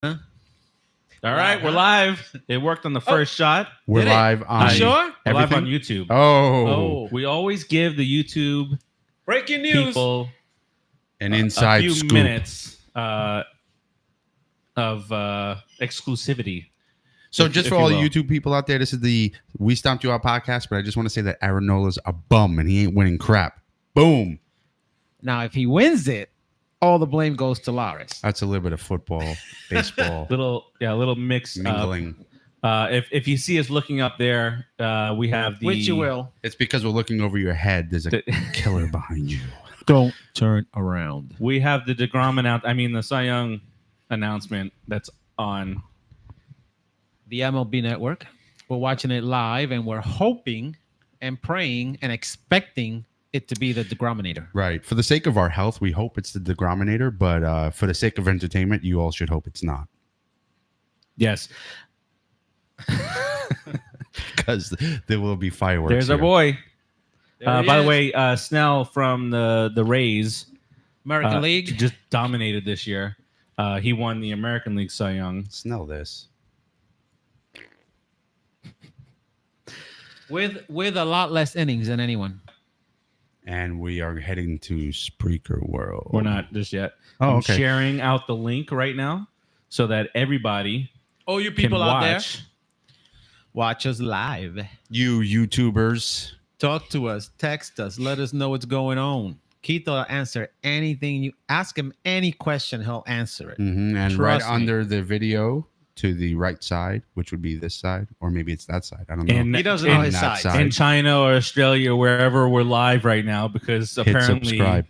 All right, we're live. It worked on the first shot. We're live on. You sure? We're live on YouTube. Oh. We always give the YouTube breaking news people an inside a few scoop. Minutes of exclusivity. So just for all the YouTube people out there, this is the We Stomped You Out podcast, but I just want to say that Arenola's a bum and he ain't winning crap. Boom. Now, if he wins it, all the blame goes to Laris. That's a little bit of football, baseball. little mix. Mingling. If you see us looking up there, we have the... Which you will. It's because we're looking over your head. There's a killer behind you. Don't turn around. We have the DeGrom the Cy Young announcement that's on the MLB Network. We're watching it live, and we're hoping and praying and expecting it to be the DeGrominator. Right. For the sake of our health, we hope it's the DeGrominator, but for the sake of entertainment, you all should hope it's not. Yes. Because there will be fireworks. There's here. our boy. By the way, Snell from the Rays, American League, just dominated this year. He won the American League Cy Young. Snell this. With a lot less innings than anyone. And we are heading to Spreaker World. We're not just yet. Oh, I'm sharing out the link right now so that everybody you people out there, watch us live. You YouTubers. Talk to us. Text us. Let us know what's going on. Keith will answer anything. You ask him any question, he'll answer it. Mm-hmm. And Trust me. under the video to the right side, which would be this side, or maybe it's that side. I don't know. He doesn't know his side. In China or Australia, wherever we're live right now, because apparently subscribe.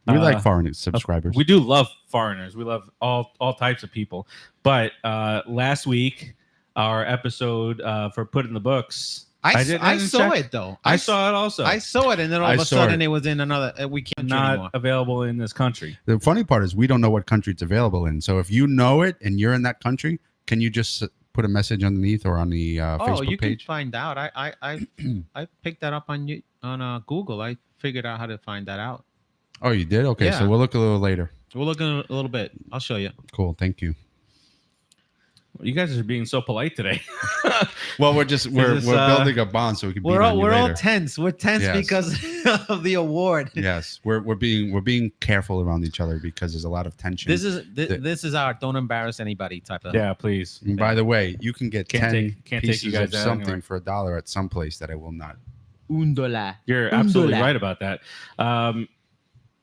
We like foreign subscribers. We do love foreigners. We love all types of people. But last week, our episode for Put in the Books, I saw it though. I saw it also. I saw it, and then all of a sudden it was in another. We can't not available in this country. The funny part is we don't know what country it's available in. So if you know it and you're in that country, can you just put a message underneath or on the Facebook you page? can find out. I picked that up on Google. I figured out how to find that out. Oh, you did? Okay, Yeah. So we'll look a little later. We'll look in a little bit. I'll show you. Cool, thank you. You guys are being so polite today. Well, we're building a bond so we can. We're all tense. We're tense because of the award. Yes, we're being careful around each other because there's a lot of tension. This is our don't embarrass anybody type of. Yeah, please. And by the way, you can get Can't 10 take pieces you guys of out something anywhere. for $1 at some place that I will not. $1. You're absolutely right about that.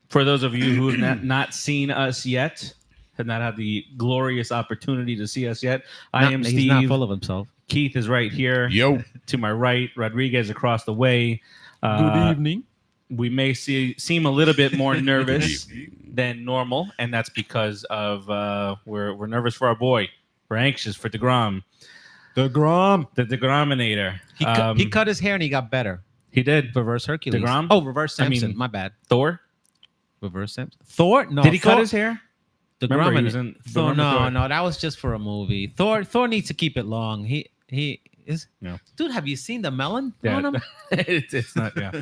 For those of you who have not seen us yet, have not had the glorious opportunity to see us yet, I am Steve. He's not full of himself. Keith is right here. Yo. To my right, Rodriguez across the way. Good evening. We may seem a little bit more nervous than normal, and that's because of we're nervous for our boy. We're anxious for DeGrom. The DeGrominator. He cut his hair and he got better. He did. Reverse Hercules. DeGrom? Oh, reverse Samson. My bad. Thor? Reverse Samson. Thor? No. Did he cut his hair? Remember, he was in Thor. No, that was just for a movie. Thor needs to keep it long. He is. No. Dude, have you seen the melon Yeah. on him? It's not. Yeah.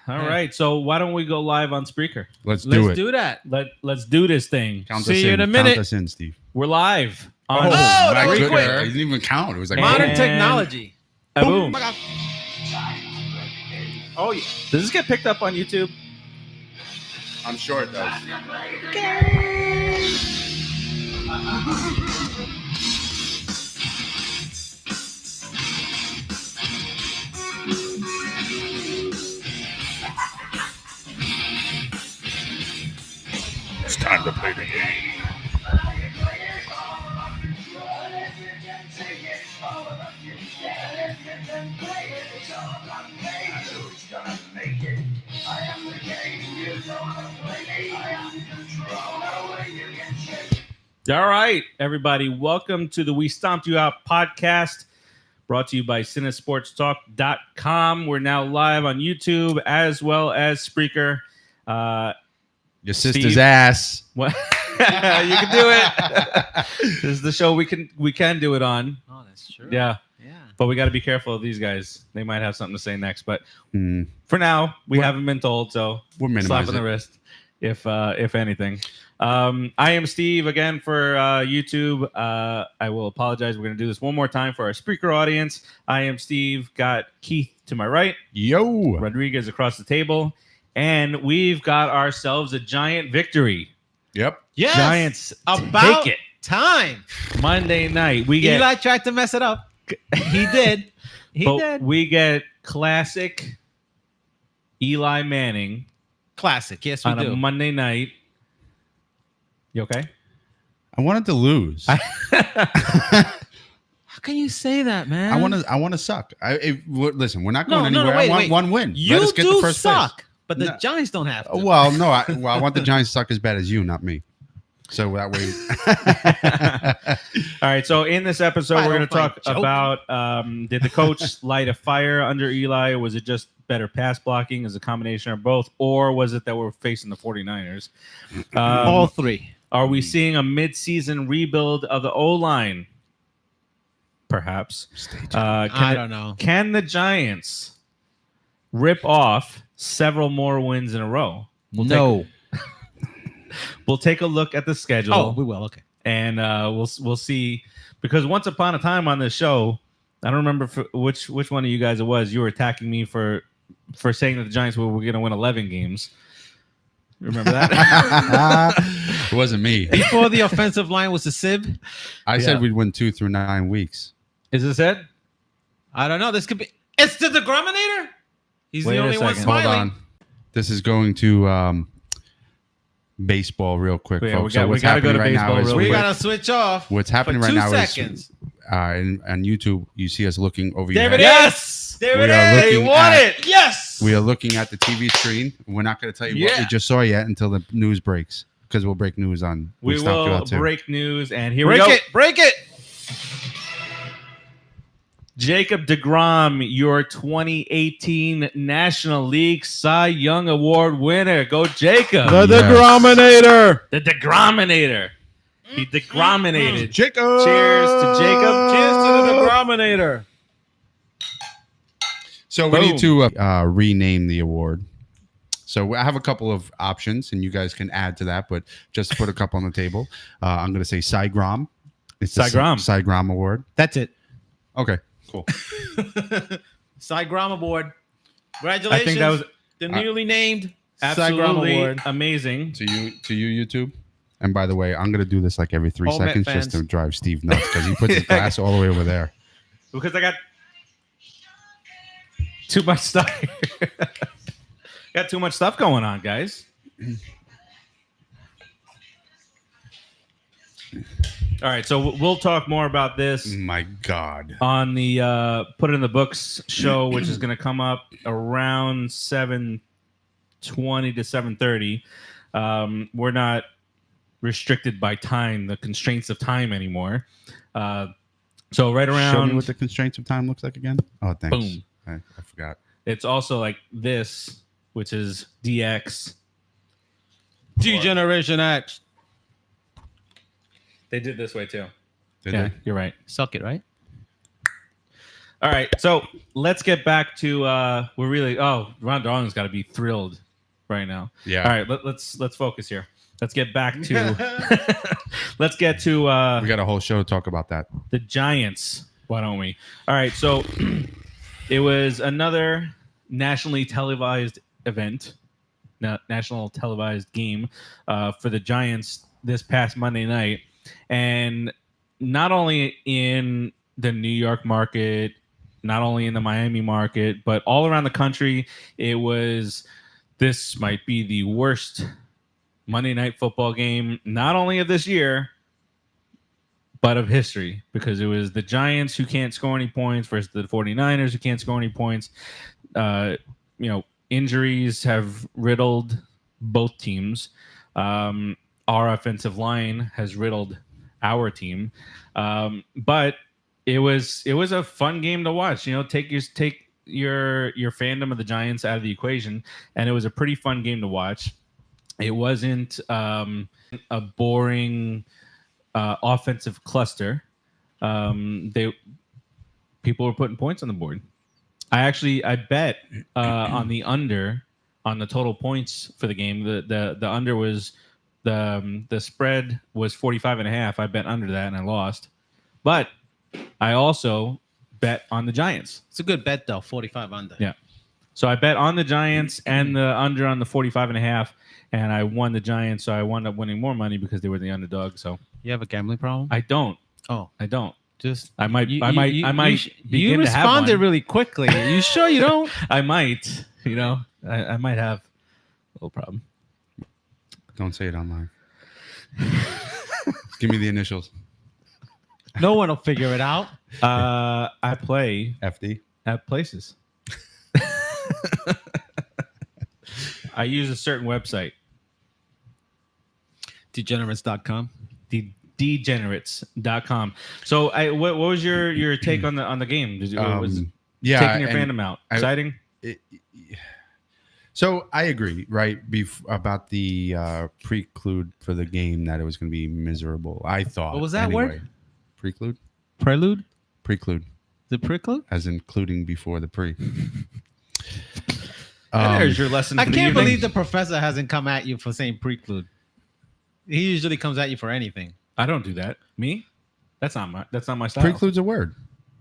All right. So why don't we go live on Spreaker? Let's do that. that. Let's do this thing. Count See us you in. in a minute. Count us in, Steve. We're live on that was quick. quick. It didn't even count. It was like Modern And- technology. Boom. Oh yeah. Does this get picked up on YouTube? I'm sure it does. It's time to play the game. All right, everybody. Welcome to the We Stomped You Out podcast, brought to you by Cinesportstalk.com. We're now live on YouTube as well as Spreaker. Your sister's Steve. ass. What? You can do it. This is the show we can do it on. Oh, that's true. Yeah. Yeah. But we got to be careful of these guys. They might have something to say next. But for now, we haven't been told. So We're slap minimizing on the wrist. if anything. I am Steve again for YouTube. I will apologize. We're going to do this one more time for our speaker audience. I am Steve. Got Keith to my right. Yo. Rodriguez across the table. And we've got ourselves a giant victory. Yep. Yes. Giants About take it. time. Monday night. We get Eli tried to mess it up. He did. He did. We get classic Eli Manning Classic. Yes, we on do. a Monday night. You okay? I wanted to lose. How can you say that, man? I want to suck. Listen, we're not going anywhere. Wait, I want wait. one win. You Let us get do the first suck, place. but the No. Giants don't have to. Well, no. I want the Giants to suck as bad as you, not me. So that way. All right. So in this episode, I we're going don't to talk find about did the coach light a fire under Eli? Was it just better pass blocking as a combination of both? Or was it that we're facing the 49ers? All three. Are we seeing a midseason rebuild of the O-line? Perhaps. I don't know. Can the Giants rip off several more wins in a row? We'll take a look at the schedule. Oh, we will. Okay. And we'll see, because once upon a time on this show, I don't remember which one of you guys it was. You were attacking me for saying that the Giants were going to win 11 games. Remember that? It wasn't me. Before the offensive line was a sieve. I said we'd win 2 through 9 weeks. Is this it? I don't know. This could be. It's the Degrominator. He's Wait the a only one second. Hold smiling. on. This is going to baseball real quick, Yeah, folks. we what's gotta go happening to right baseball now is real We quick. gotta switch off. what's happening for right 2 now seconds. is on YouTube. You see us looking over There your it head. is. There We it are is. looking They won at- it. Yes. We are looking at the TV screen. We're not going to tell you what we just saw yet until the news breaks, because we'll break news on. We Stomped You will Out too. break news, and here Break we go. it. Break it. Jacob deGrom, your 2018 National League Cy Young Award winner. Go, Jacob. Yes. Degrominator. The degrominator. He degrominated. Jacob. Cheers to Jacob. Cheers to the Degrominator. So we need to rename the award. So I have a couple of options, and you guys can add to that. But just to put a couple on the table, I'm going to say Cy Grom. It's the Cy Grom. Cy Grom Award. That's it. Okay, cool. Cy Grom Award. Congratulations. I think that was the newly named Cy Grom absolutely Award. amazing. To you, YouTube. And by the way, I'm going to do this like every 3 All Met seconds fans. just to drive Steve nuts, because he puts his glass all the way over there. Because I got too much stuff. Got too much stuff going on, guys. All right, so we'll talk more about this My God. on the Put It in the Books show, which is going to come up around 7:20 to 7:30. We're not restricted by time, the constraints of time anymore. So right around, Show me what the constraints of time looks like again. Oh, thanks. Boom. I forgot. it's also like this, which is DX. Generation X. They did this way too. Did Yeah, they? you're right. Suck it, right? All right, so let's get back to Ron Darling's got to be thrilled right now. Yeah. All right, let's focus here. Let's get back to let's get to We got a whole show to talk about that. the Giants. Why don't we? All right, so it was another nationally televised event, national televised game for the Giants this past Monday night, and not only in the New York market, not only in the Miami market, but all around the country, this might be the worst Monday Night Football game, not only of this year, but of history, because it was the Giants who can't score any points versus the 49ers who can't score any points. Injuries have riddled both teams. Our offensive line has riddled our team. But it was a fun game to watch. Take your fandom of the Giants out of the equation, and it was a pretty fun game to watch. It wasn't a boring offensive cluster. People were putting points on the board. I bet on the under on the total points for the game. The under was the spread was 45.5. I bet under that and I lost. But I also bet on the Giants. It's a good bet though. 45 under. Yeah. So I bet on the Giants and the under on the 45.5, and I won the Giants. So I wound up winning more money because they were the underdog. So You have a gambling problem? I don't. Oh, I don't. just I might. you, I might. you- I might. you begin to have responded one. really quickly. You sure you don't? I might. You know. I might have a little problem. Don't say it online. Give me the initials. No one will figure it out. I play FD. at places. I use a certain website, Degenerates.com. degenerates.com. So what was your take on the game? Was Yeah, taking your and fandom out I- exciting? So I agree, right? About the preclude for the game that it was going to be miserable. I thought. What was that word? Preclude. Prelude? Preclude, The preclude? as including before the pre. There's your lesson. I for the can't evening. believe the professor hasn't come at you for saying preclude. He usually comes at you for anything. I don't do that. Me? That's not my style. Preclude's a word,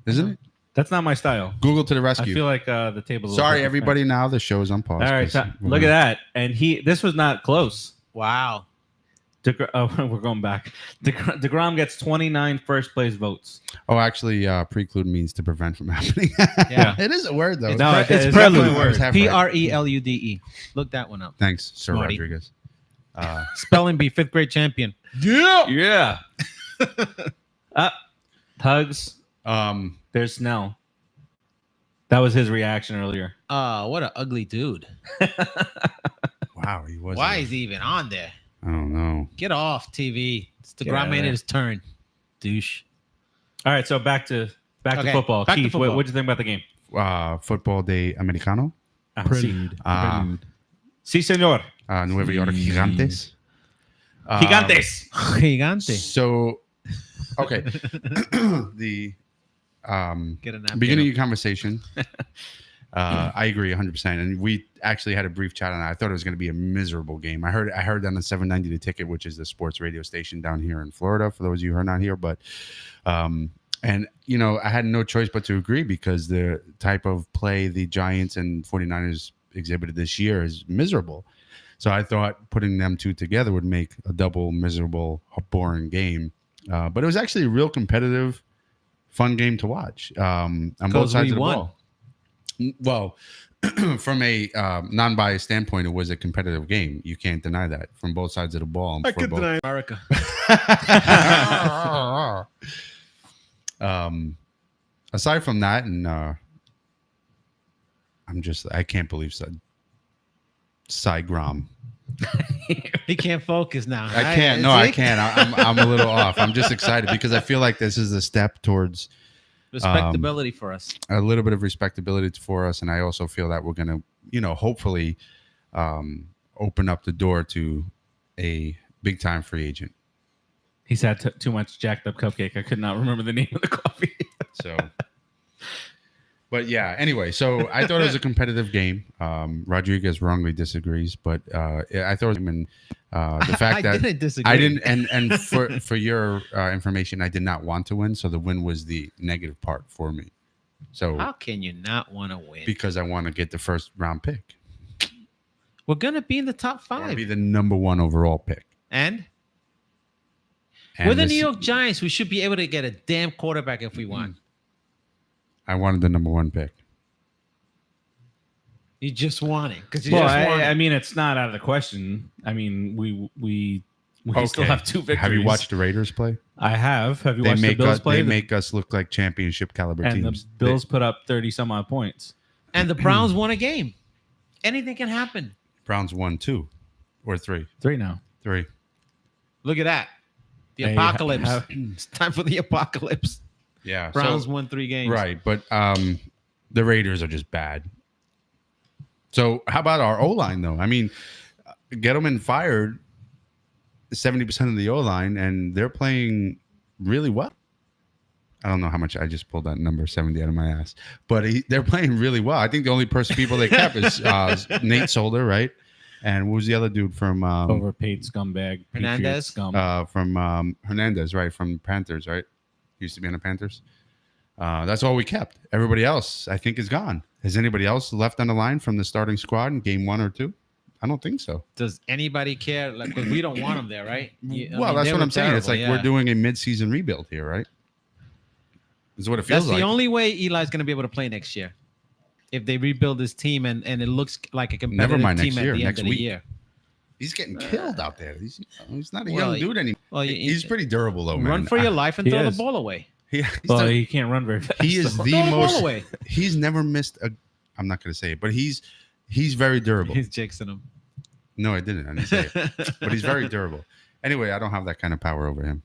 isn't it? That's not my style. Google to the I rescue. feel like the table. Sorry, everybody. Now the show is on pause. All right, 'cause so, we're look at gonna- that. And this was not close. Wow. We're going back. DeGrom gets 29 first place votes. Oh, actually, preclude means to prevent from happening. Yeah. It is a word though. No, It's it's prelude. definitely a word. Half right. Prelude. Look that one up. Thanks, Sir Smarty. Rodriguez. Spelling bee, 5th grade champion. Yeah. Hugs. There's Snell. That was his reaction earlier. What an ugly dude. Wow, he was. Why is he even on there? I don't know. Get off TV. It's the Get out of made there. his turn. Douche. All right, so back to Okay, football. back to Keith, football. what'd you think about the game? Football de Americano. Sí, Uh, sí, señor. Nueva York Gigantes. Gigantes. Gigante. So, okay. The Get a napkin. beginning of your conversation, I agree 100%. And we actually had a brief chat on that. I thought it was going to be a miserable game. I heard on the 790 The Ticket, which is the sports radio station down here in Florida, for those of you who are not here. But, and, you know, I had no choice but to agree because the type of play the Giants and 49ers exhibited this year is miserable. So I thought putting them two together would make a double miserable, boring game. But it was actually a real competitive, fun game to watch on both sides of the ball. Well, from a non-biased standpoint, it was a competitive game. You can't deny that from both sides of the ball. I could deny America. Aside from that, and I can't believe Cy Grom. He can't focus now. I can't. No, I can't. I'm a little off. I'm just excited because I feel like this is a step towards Respectability for us. a little bit of respectability for us, and I also feel that we're gonna, hopefully, open up the door to a big time free agent. He's had too much jacked up cupcake. I could not remember the name of the coffee. So, but yeah. Anyway, so I thought it was a competitive game. Rodriguez wrongly disagrees, but I thought the fact I that didn't disagree. I didn't, and for your information, I did not want to win, so the win was the negative part for me. So How can you not want to win? because I want to get the first round pick, We're gonna be in the top I want to 5. be the number 1 overall pick. And And we're the this- New York Giants. We should be able to get a damn quarterback if we want. I wanted the number 1 pick. You just want it because you Well, just want it. I mean, it's not out of the question. I mean, we still Okay. have 2 victories. Have you watched the Raiders play? I have. Have you They watched the make Bills us. play? They make us look like championship caliber and teams. the Bills put up 30 some odd points. And the Browns won a game. Anything can happen. Browns won 2 or 3. 3 now. 3. Look at that. The They apocalypse. have- It's time for the apocalypse. Yeah. Browns so, won 3 games. right, but the Raiders are just bad. So how about our O-line though? I mean, Gettleman fired 70% of the O-line, and they're playing really well. I don't know how much I just pulled that number 70 out of my ass, but they're playing really well. I think the only people they kept is Nate Solder, right? And what was the other dude from Overpaid scumbag. Hernandez? Scum. from Hernandez, right? From Panthers, right? Used to be on the Panthers. That's all we kept. Everybody else, I think, is gone. Has anybody else left on the line from the starting squad in game 1 or 2? I don't think so. Does anybody care? Like, 'cause we don't want them there, right? Well, that's what I'm saying. It's like we're doing a mid-season rebuild here, right? Is what it feels That's like. the only way Eli's going to be able to play next year. If they rebuild this team and it looks like a competitive Never mind team next at year, the next end of week. the year. He's getting killed out there. He's not a Well, young dude anymore. Well, He's pretty durable, though, man. run for your life and He throw is. the ball away. Well, he can't run very fast. He is so. the Throw the ball most. away. He's never missed a. I'm not going to say it, but he's very durable. He's jinxing him. No, I didn't. I didn't say it. But he's very durable. Anyway, I don't have that kind of power over him.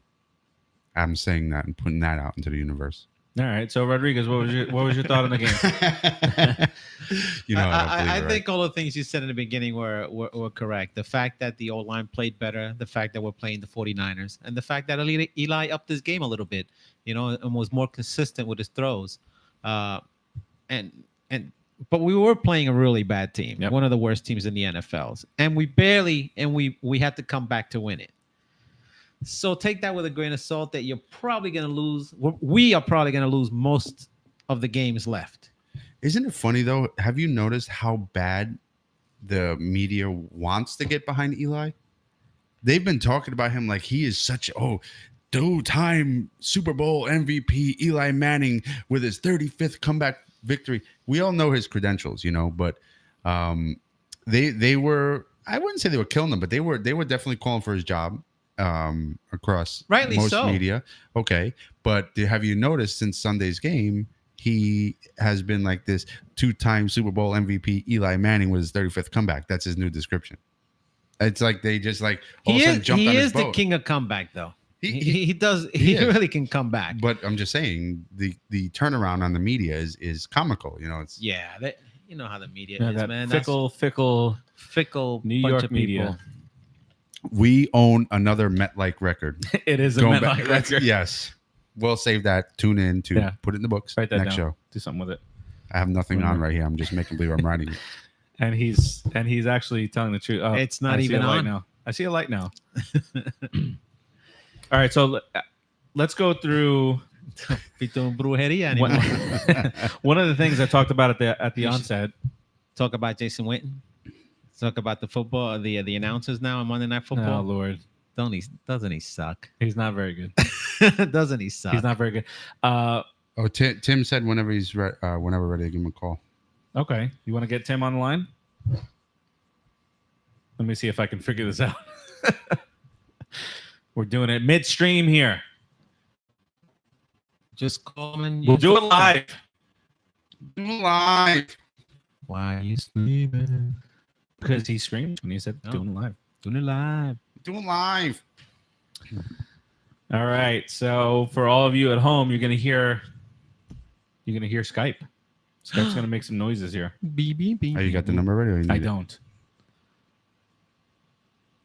I'm saying that and putting that out into the universe. All right. So Rodriguez, what was your thought on the game? You know, I think all the things you said in the beginning were correct. The fact that the O-line played better, the fact that we're playing the 49ers, and the fact that Eli upped his game a little bit, and was more consistent with his throws. But we were playing a really bad team, Yep. one of the worst teams in the NFLs, and we had to come back to win it. So take that with a grain of salt that you're probably going to lose. We are probably going to lose most of the games left. Isn't it funny though? Have you noticed how bad the media wants to get behind Eli? They've been talking about him like he is such two-time Super Bowl MVP Eli Manning with his 35th comeback victory. We all know his credentials, but they were, I wouldn't say they were killing him, but they were definitely calling for his job across Rightly most so. media. Okay, but have you noticed since Sunday's game, he has been like this two-time Super Bowl MVP Eli Manning with his 35th comeback. That's his new description. It's like they just like all of a sudden jumped on his boat. He is the king of comeback, though. He is. really can come back. But I'm just saying the turnaround on the media is comical. It's you know how the media Yeah, is, that man. fickle New bunch York of media. people. We own another Met-like record. It is a Going Met-like back- that's- record. Yes. We'll save that. Tune in to put it in the books. Write that next down. show. Do something with it. I have nothing on right here. I'm just making believe I'm writing it. And he's actually telling the truth. Oh, It's not I see even a light on. now. I see a light now. All right, so let's go through Brujeria one, anymore. one of the things I talked about at the onset. Talk about Jason Witten. Talk about the football, the announcers now on Monday Night Football. Oh Lord, Doesn't he suck? he's not very good. Doesn't he suck? He's not very good. Tim said whenever he's whenever ready to give him a call. Okay, you want to get Tim on the line? Let me see if I can figure this out. We're doing it midstream here. Just call him and We'll do it live. Live. Why are you sleeping? Because he screamed when he said No. doing it live. Doing it live. Doing live. All right. So for all of you at home, you're gonna hear Skype. Skype's gonna make some noises here. Beep, beep, beep. Oh, you got the number ready? Or you I need it? don't.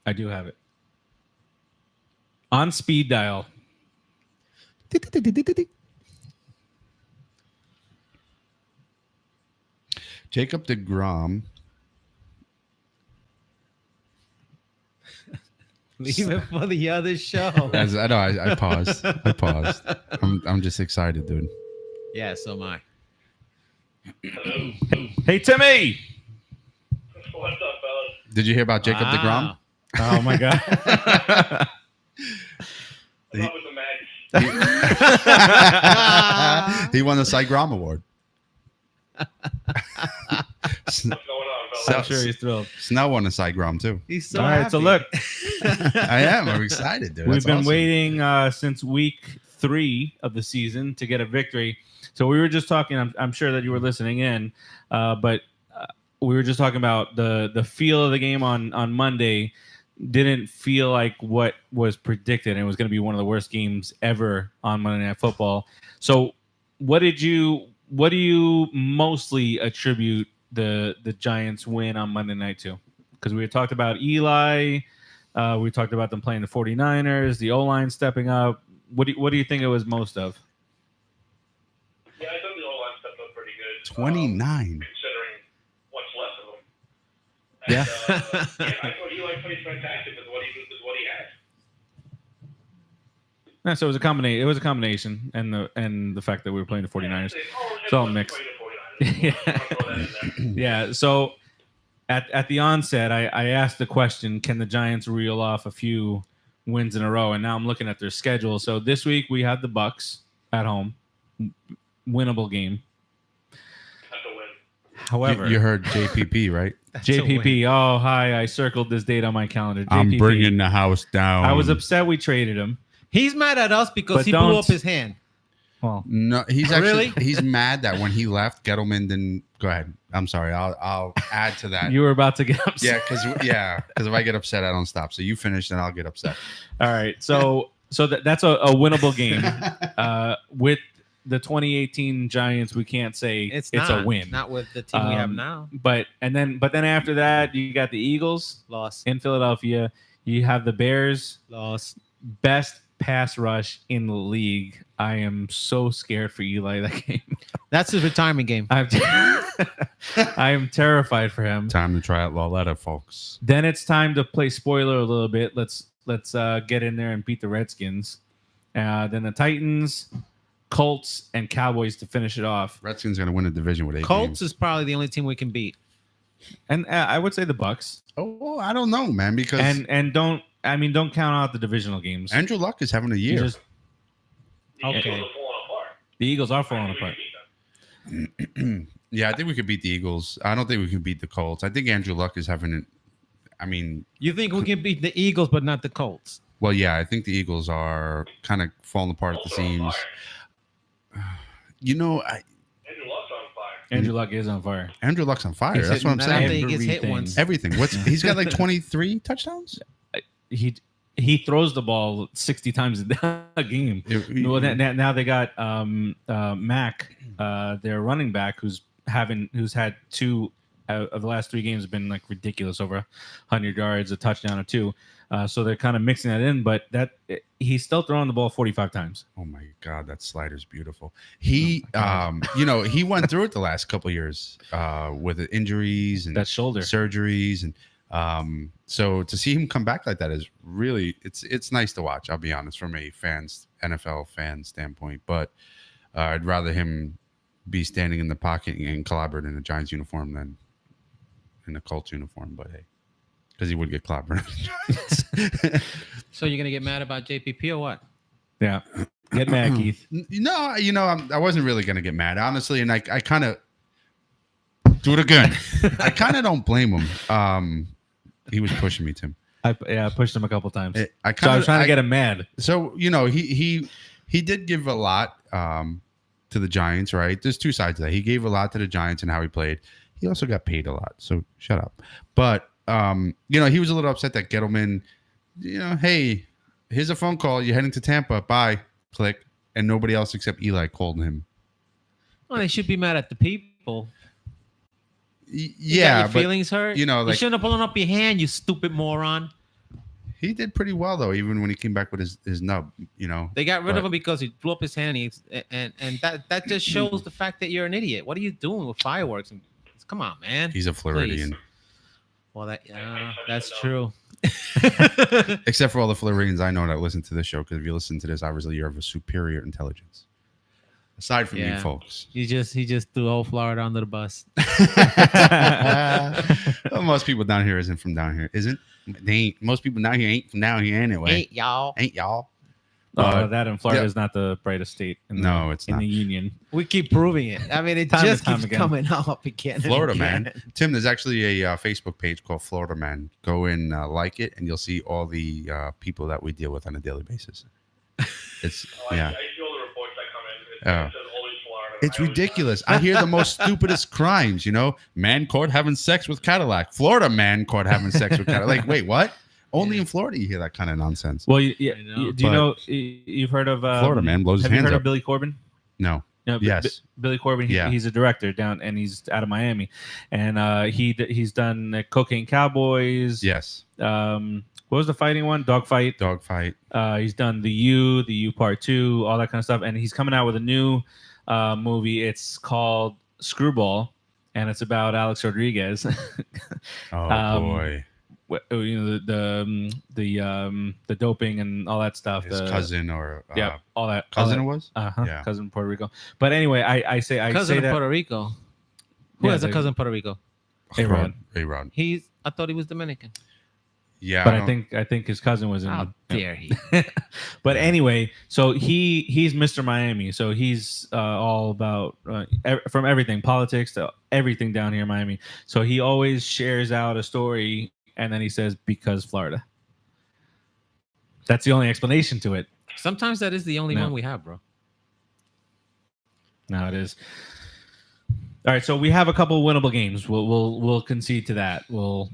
I do have it. On speed dial. Jacob DeGrom. Leave it for the other show. I know. I paused. I paused. I'm just excited, dude. Yeah, so am I. Hey Timmy. What's up, fellas? Did you hear about Jacob DeGrom? Oh my god. What's up with the Mags? He won the Cy Grom Award. What's going on, fellas? I'm sure he's thrilled. Snell won a Cy Grom too. He's so All right, happy. so look, I am. I'm excited, dude. we've That's been awesome. waiting since week 3 of the season to get a victory. So we were just talking. I'm sure that you were listening in, but we were just talking about the feel of the game on Monday. Didn't feel like what was predicted. And it was going to be one of the worst games ever on Monday Night Football. So what do you mostly attribute the Giants win on Monday night to? Because we had talked about Eli, we talked about them playing the 49ers, the O-line stepping up. What do you think it was most of? 29. Considering what's left of him. Yeah. I thought Eli played fantastic with what he had. Yeah, so it was a combination. It was a combination, and the fact that we were playing the 49ers. It's all mixed. Yeah. So at the onset, I asked the question: can the Giants reel off a few wins in a row? And now I'm looking at their schedule. So this week we have the Bucks at home, winnable game. That's a win. However, You heard JPP, right? JPP. Oh, hi! I circled this date on my calendar. JPP, I'm bringing the house down. I was upset we traded him. He's mad at us because But he blew don't- up his hand. Well, No, he's actually Really? he's mad that when he left, Gettleman didn't. Go ahead. I'm sorry. I'll add to that. you were about to get upset. because if I get upset, I don't stop. So you finish, then I'll get upset. All right. So that's a winnable game. With the 2018 Giants, we can't say it's not, a win. Not with the team we have Um, now. But then after that, you got the Eagles Lost. in Philadelphia. You have the Bears, Lost. best pass rush in the league. I am so scared for Eli that game. That's his retirement game. I am terrified for him. Time to try out Lauletta, folks. Then it's time to play spoiler a little bit. Let's get in there and beat the Redskins. Then the Titans, Colts, and Cowboys to finish it off. Redskins going to win a division with 8 Colts games. is probably the only team we can beat. And I would say the Bucks. Oh, I don't know, man, because And don't count out the divisional games. Andrew Luck is having a You year. just- Okay. Eagles are falling apart. the Eagles are falling apart. Yeah, I think we could beat the Eagles. I don't think we can beat the Colts. I think Andrew Luck is having it. I mean, You think we can beat the Eagles, but not the Colts? well, yeah, I think the Eagles are kind of falling apart at the Also on seams. fire. You know, Andrew Luck's on fire. Andrew Luck is on fire. Andrew Luck's on fire. He's That's what I'm hitting- I don't saying. think he gets hit Everything. once. Everything. He's got like 23 touchdowns? He throws the ball 60 times a game. Well, now they got Mac, their running back, who's had 2 of the last 3 games have been like ridiculous, over 100 yards, a touchdown or 2. So they're kind of mixing that in, but he's still throwing the ball 45 times. Oh my God, that slider's beautiful. He, he went through it the last couple of years with the injuries and That shoulder. surgeries, and so to see him come back like that is really it's nice to watch. I'll be honest, from a NFL fan standpoint, but I'd rather him be standing in the pocket and clobbered in a Giants uniform than in a Colts uniform. But hey, because he would get clobbered. So you're gonna get mad about JPP or what? Yeah. Get mad, Keith. No, I wasn't really gonna get mad, honestly, and I kind of do it again. I kind of don't blame him. He was pushing me, Tim. I pushed him a couple times. I So I kind was trying to get him mad. So he did give a lot to the Giants, right? There's 2 sides to that. He gave a lot to the Giants and how he played. He also got paid a lot, so shut up. But he was a little upset that Gettleman, hey, here's a phone call. You're heading to Tampa. Bye. Click. And nobody else except Eli called him. Well, they should be mad at the people. You Yeah, got your but feelings hurt. you know, you like- shouldn't have blown up your hand, you stupid moron. he did pretty well though, even when he came back with his nub. They got rid of But- him because he blew up his hand. And that just shows the fact that you're an idiot. What are you doing with fireworks? Come on, man. He's a Floridian. Well, that's true. Except for all the Floridians I know that listen to this show, because if you listen to this, obviously you're of a superior intelligence. Aside from you Yeah. folks. he just threw all Florida under the bus. Well, most people down here isn't from down here, isn't? They ain't. Most people down here ain't from down here anyway. Hey, y'all. Ain't y'all? That in Florida yeah. is not the brightest state in No, it's in not. the union. We keep proving it. I mean, it Time to just time keeps again. coming up again. and Florida again. Man. Tim, there's actually a Facebook page called Florida Man. Go and like it, and you'll see all the people that we deal with on a daily basis. It's I yeah. see all the reports that come in. It Oh. says always Florida. It's I always- ridiculous. I hear the most stupidest crimes, man caught having sex with Cadillac. Florida man caught having sex with Cadillac. Like, wait, what? Only in Florida you hear that kind of nonsense. Well, I know. you've heard of Florida man blows his have you hands heard up. of Billy Corbin? No. No, Yes. Billy Corbin. Yeah. He's a director down, and he's out of Miami, and he's done Cocaine Cowboys. Yes. What was the fighting one? Dogfight. Dogfight. He's done the U Part 2, all that kind of stuff, and he's coming out with a new movie. It's called Screwball, and it's about Alex Rodriguez. Oh boy, The doping and all that stuff. his cousin or all that cousin all it was. that, Yeah. cousin in Puerto Rico. But anyway, I say cousin in that Puerto Rico. Who Yeah, has a the- cousin in Puerto Rico? A-Rod. A-Rod. I thought he was Dominican. Yeah, But I think his cousin was in. How dare he? But anyway, so he's Mr. Miami. So he's all about from everything, politics to everything down here in Miami. So he always shares out a story and then he says, because Florida. That's the only explanation to it. Sometimes that is the only No. one we have, bro. No, it is. All right, so we have a couple winnable games. We'll concede to that. I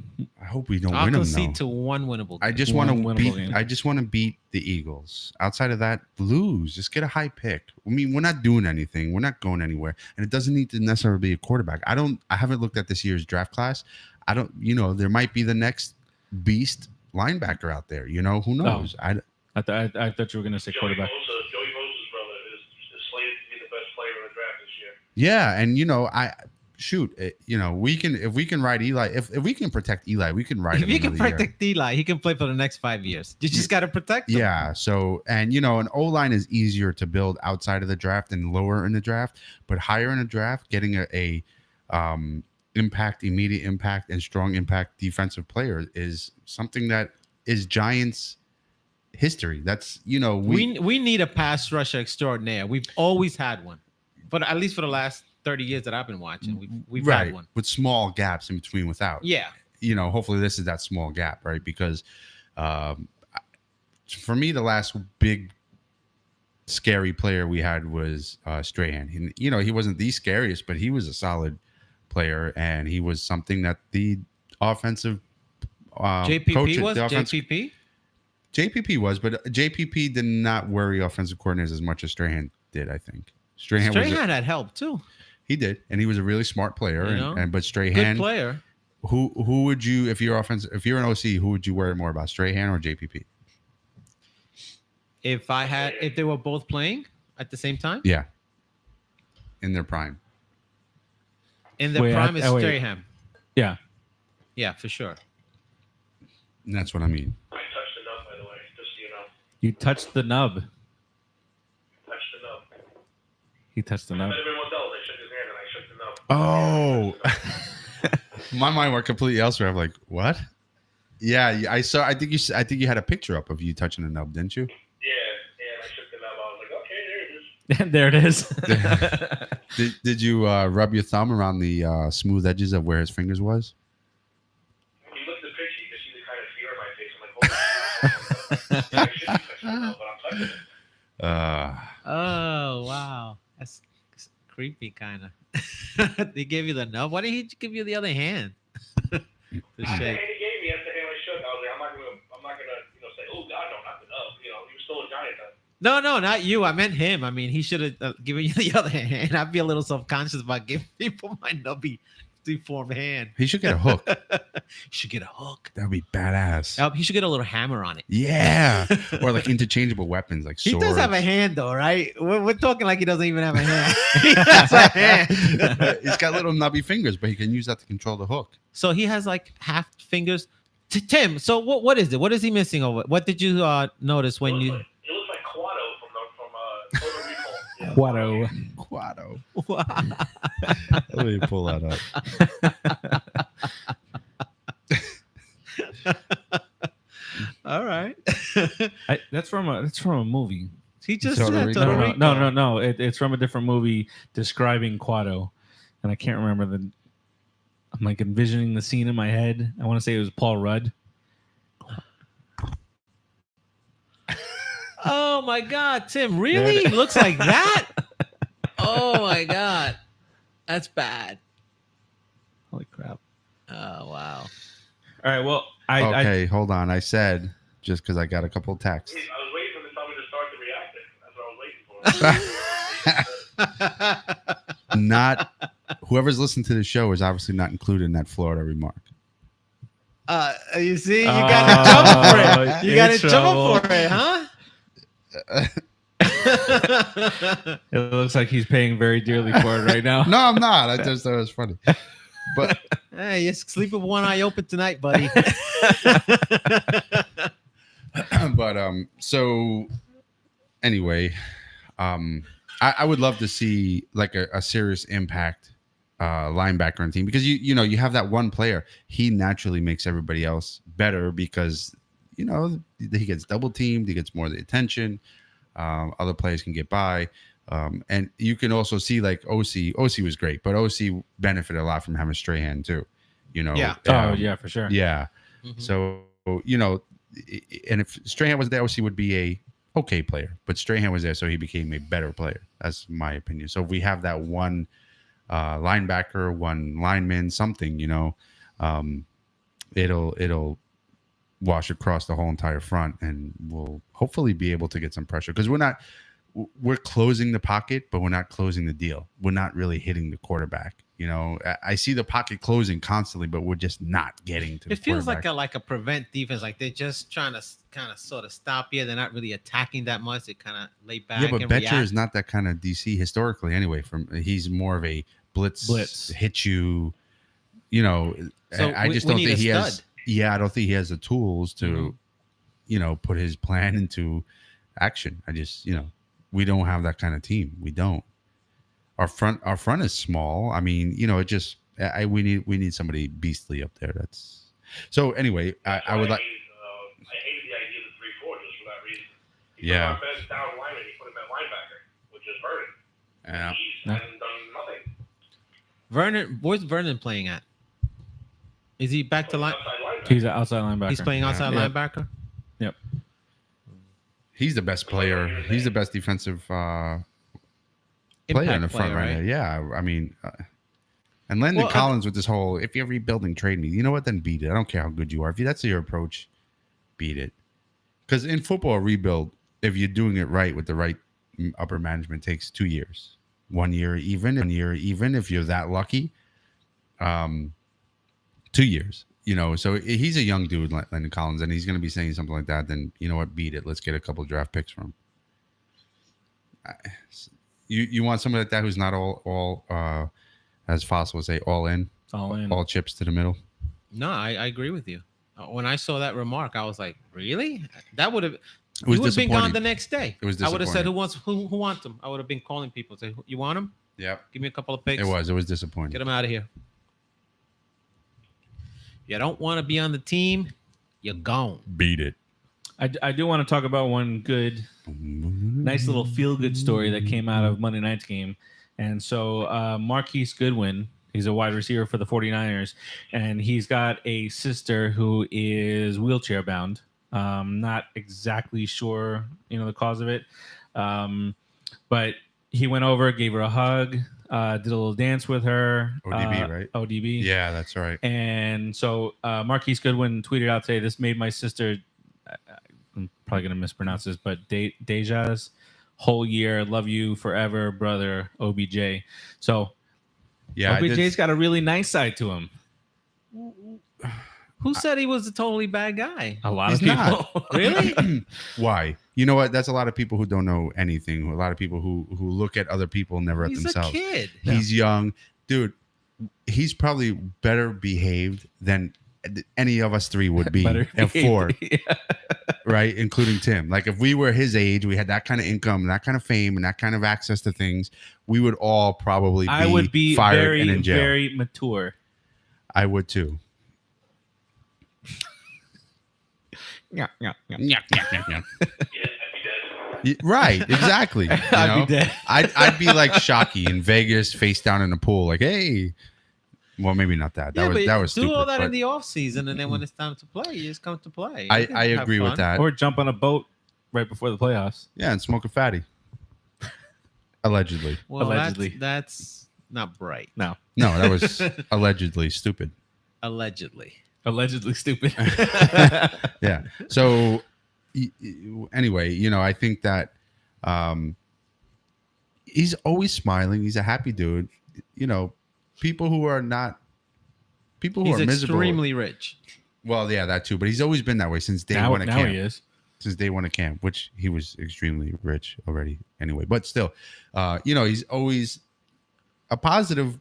hope we don't I'll win them. concede Though. to one winnable. I game. just want One to winnable beat. game. I just want to beat the Eagles. Outside of that, lose. Just get a high pick. I mean, we're not doing anything. We're not going anywhere, and it doesn't need to necessarily be a quarterback. I haven't looked at this year's draft class. I don't. There might be the next beast linebacker out there. Who knows? I thought you were going to say quarterback. Joey Bosa's brother is slated to be the best player in the draft this year. Yeah, and we can if we can ride Eli. If we can protect Eli, we can ride. If you can protect Eli, he can play for the next 5 years. You just got to protect him. Yeah. So, and an O-line is easier to build outside of the draft and lower in the draft, but higher in the draft, getting a immediate impact, and strong impact defensive player is something that is Giants history. That's we need a pass rusher extraordinaire. We've always had one, but at least for the last 30 years that I've been watching, we've right had one with small gaps in between. Without, yeah. Hopefully this is that small gap, right? Because for me, the last big scary player we had was Strahan. He wasn't the scariest, but he was a solid player, and he was something that the offensive JPP was JPP was, but JPP did not worry offensive coordinators as much as Strahan did. I think Strahan had help too. He did, and he was a really smart player. But Strahan, Good player. Who would you, if you're an OC, who would you worry more about, Strahan or JPP? If they were both playing at the same time, Yeah, in their prime. in their prime is Strahan. Yeah. Yeah, for sure. And that's what I mean. I touched the nub, by the way, just so you know. You touched the nub. Touched the nub. He touched the nub. Everyone else, I shook his hand and I shook the nub. Oh, my mind went completely elsewhere. I'm like, what? Yeah, I saw. I think you had a picture up of you touching the nub, didn't you? Yeah, I shook the nub. I was like, okay, there it is. There it is. Did you rub your thumb around the smooth edges of where his fingers was? He looked at the picture, you could see the kind of fear in my face. I'm like, holy shit. Yeah, I should be touching the nub, but I'm touching it. Oh wow, that's creepy, kind of. They gave you the nub. Why didn't he give you the other hand? The The shake. hand he gave me, that's the hand I shook. I was like, I'm not gonna, say, oh God, no, not the nub. He was still a Giant then. No, not you. I meant him. I mean, he should have given you the other hand. I'd be a little self-conscious about giving people my nubby deformed hand. He should get a hook. He should get a hook. That would be badass. He should get a little hammer on it. Yeah, or like interchangeable weapons, like He swords. does have a hand, though, right? We're talking like he doesn't even have a hand. He has a hand. He's got little nubby fingers, but he can use that to control the hook. So he has like half fingers. Tim, so what is it? What is he missing over? What did you notice when you? It looks like Quado from Quado. Puerto Rico. Quado. Let me pull that up. All right. That's from a movie. He just Puerto said Rico? Puerto Rico. No. It's from a different movie describing Quado, and I can't remember the. I'm like envisioning the scene in my head. I want to say it was Paul Rudd. Oh my God, Tim! Really? It looks like that? Oh my God, that's bad. Holy crap! Oh wow. All right. Well, Okay, hold on. I said just because I got a couple of texts. I was waiting for him to tell me to start the reacting. That's what I was waiting for. Not whoever's listening to the show is obviously not included in that Florida remark. You see, you got in trouble for it. You got in trouble for it, huh? It looks like he's paying very dearly for it right now. No, I'm not. I just thought it was funny. But Hey, you sleep with one eye open tonight, buddy. so anyway, I would love to see like a serious impact linebacker on the team, because you know you have that one player, he naturally makes everybody else better because you know he gets double teamed, he gets more of the attention, other players can get by, and you can also see like OC was great, but OC benefited a lot from having Strahan too, you know. Yeah. Oh yeah, for sure. Yeah. Mhm. So you know, and if Strahan was there, OC would be a okay player, but Strahan was there, so he became a better player. That's my opinion. So if we have that one linebacker, one lineman, something, you know, it'll wash across the whole entire front, and we'll hopefully be able to get some pressure, because we're closing the pocket, but we're not closing the deal. We're not really hitting the quarterback. You know, I see the pocket closing constantly, but we're just not getting to the It feels quarterback. like a prevent defense. Like they're just trying to kind of sort of stop you. They're not really attacking that much. They kind of lay back. Yeah, but and Betcher react. is not that kind of DC historically anyway. He's more of a blitz. Hit you. You know, So I just we don't need think a he has. stud. Yeah, I don't think he has the tools to, Mhm. you know, put his plan into action. I just, you know, we don't have that kind of team. We don't. Our front is small. I mean, you know, it just we need somebody beastly up there. That's so. Anyway, I would like. I hated the idea of the 3-4 just for that reason. He Yeah. put our best down lineman, he put him at linebacker, which is Vernon. Yeah. He's No. hasn't done nothing. Vernon, where's Vernon playing at? Is he back to line? Outside linebacker. He's an outside linebacker. He's playing outside Yeah. linebacker. He's the best player. He's the best defensive player in Impact the front player, right now. Yeah, I mean, and Landon Well, Collins with this whole "if you're rebuilding, trade me." You know what? Then beat it. I don't care how good you are. If that's your approach, beat it. Because in football, a rebuild, if you're doing it right with the right upper management, takes 2 years. 1 year even. 1 year even if you're that lucky. 2 years. You know, so he's a young dude, Landon Collins, and he's going to be saying something like that. Then you know what? Beat it. Let's get a couple of draft picks from him. You want somebody like that who's not all as Fossil would say, all in, All in. all chips to the middle. No, I agree with you. When I saw that remark, I was like, really? That would have. It He was would have been gone disappointing. the next day. It was I would have said, disappointing. who wants him? I would have been calling people. Say, you want him? Yep. Give me a couple of picks. It was disappointing. Get him out of here. You don't want to be on the team, you're gone. Beat it. I do want to talk about one good, nice little feel-good story that came out of Monday night's game. And so Marquise Goodwin, he's a wide receiver for the 49ers, and he's got a sister who is wheelchair-bound. Not exactly sure, you know, the cause of it. But he went over, gave her a hug, did a little dance with her. ODB, right? ODB. Yeah, that's right. And so Marquise Goodwin tweeted out today, this made my sister, I'm probably going to mispronounce this, but Deja's whole year. Love you forever, brother, OBJ. So Yeah, OBJ's got a really nice side to him. Who said he was a totally bad guy? A lot He's of people. not. Really? Why? You know what? That's a lot of people who don't know anything. A lot of people who look at other people, never at He's themselves. a kid. He's young, dude. He's probably better behaved than any of us three would be Better at four, behaved. Yeah. right? Including Tim. Like if we were his age, we had that kind of income, that kind of fame, and that kind of access to things, we would all probably I would be fired very, and in jail. very mature. I would too. Yeah. Yeah. Yeah, I'd be dead. Right, exactly. You I'd know? be dead. I'd be like Shockey in Vegas, face down in the pool, like, hey. Well, maybe not that. Yeah, but That was do stupid. all that but in the off season, and then when it's time to play, you just come to play. I You can have agree with fun. that. Or jump on a boat right before the playoffs. Yeah, and smoke a fatty. Allegedly. Well, Allegedly. that's not bright. No. No, that was allegedly stupid. Allegedly. Allegedly stupid. Yeah. So anyway, you know, I think that he's always smiling. He's a happy dude. You know, people who are He's miserable. extremely rich. Well, yeah, that too. But he's always been that way since day now one at now camp. he is. since day one of camp, which he was extremely rich already anyway. But still, he's always a positive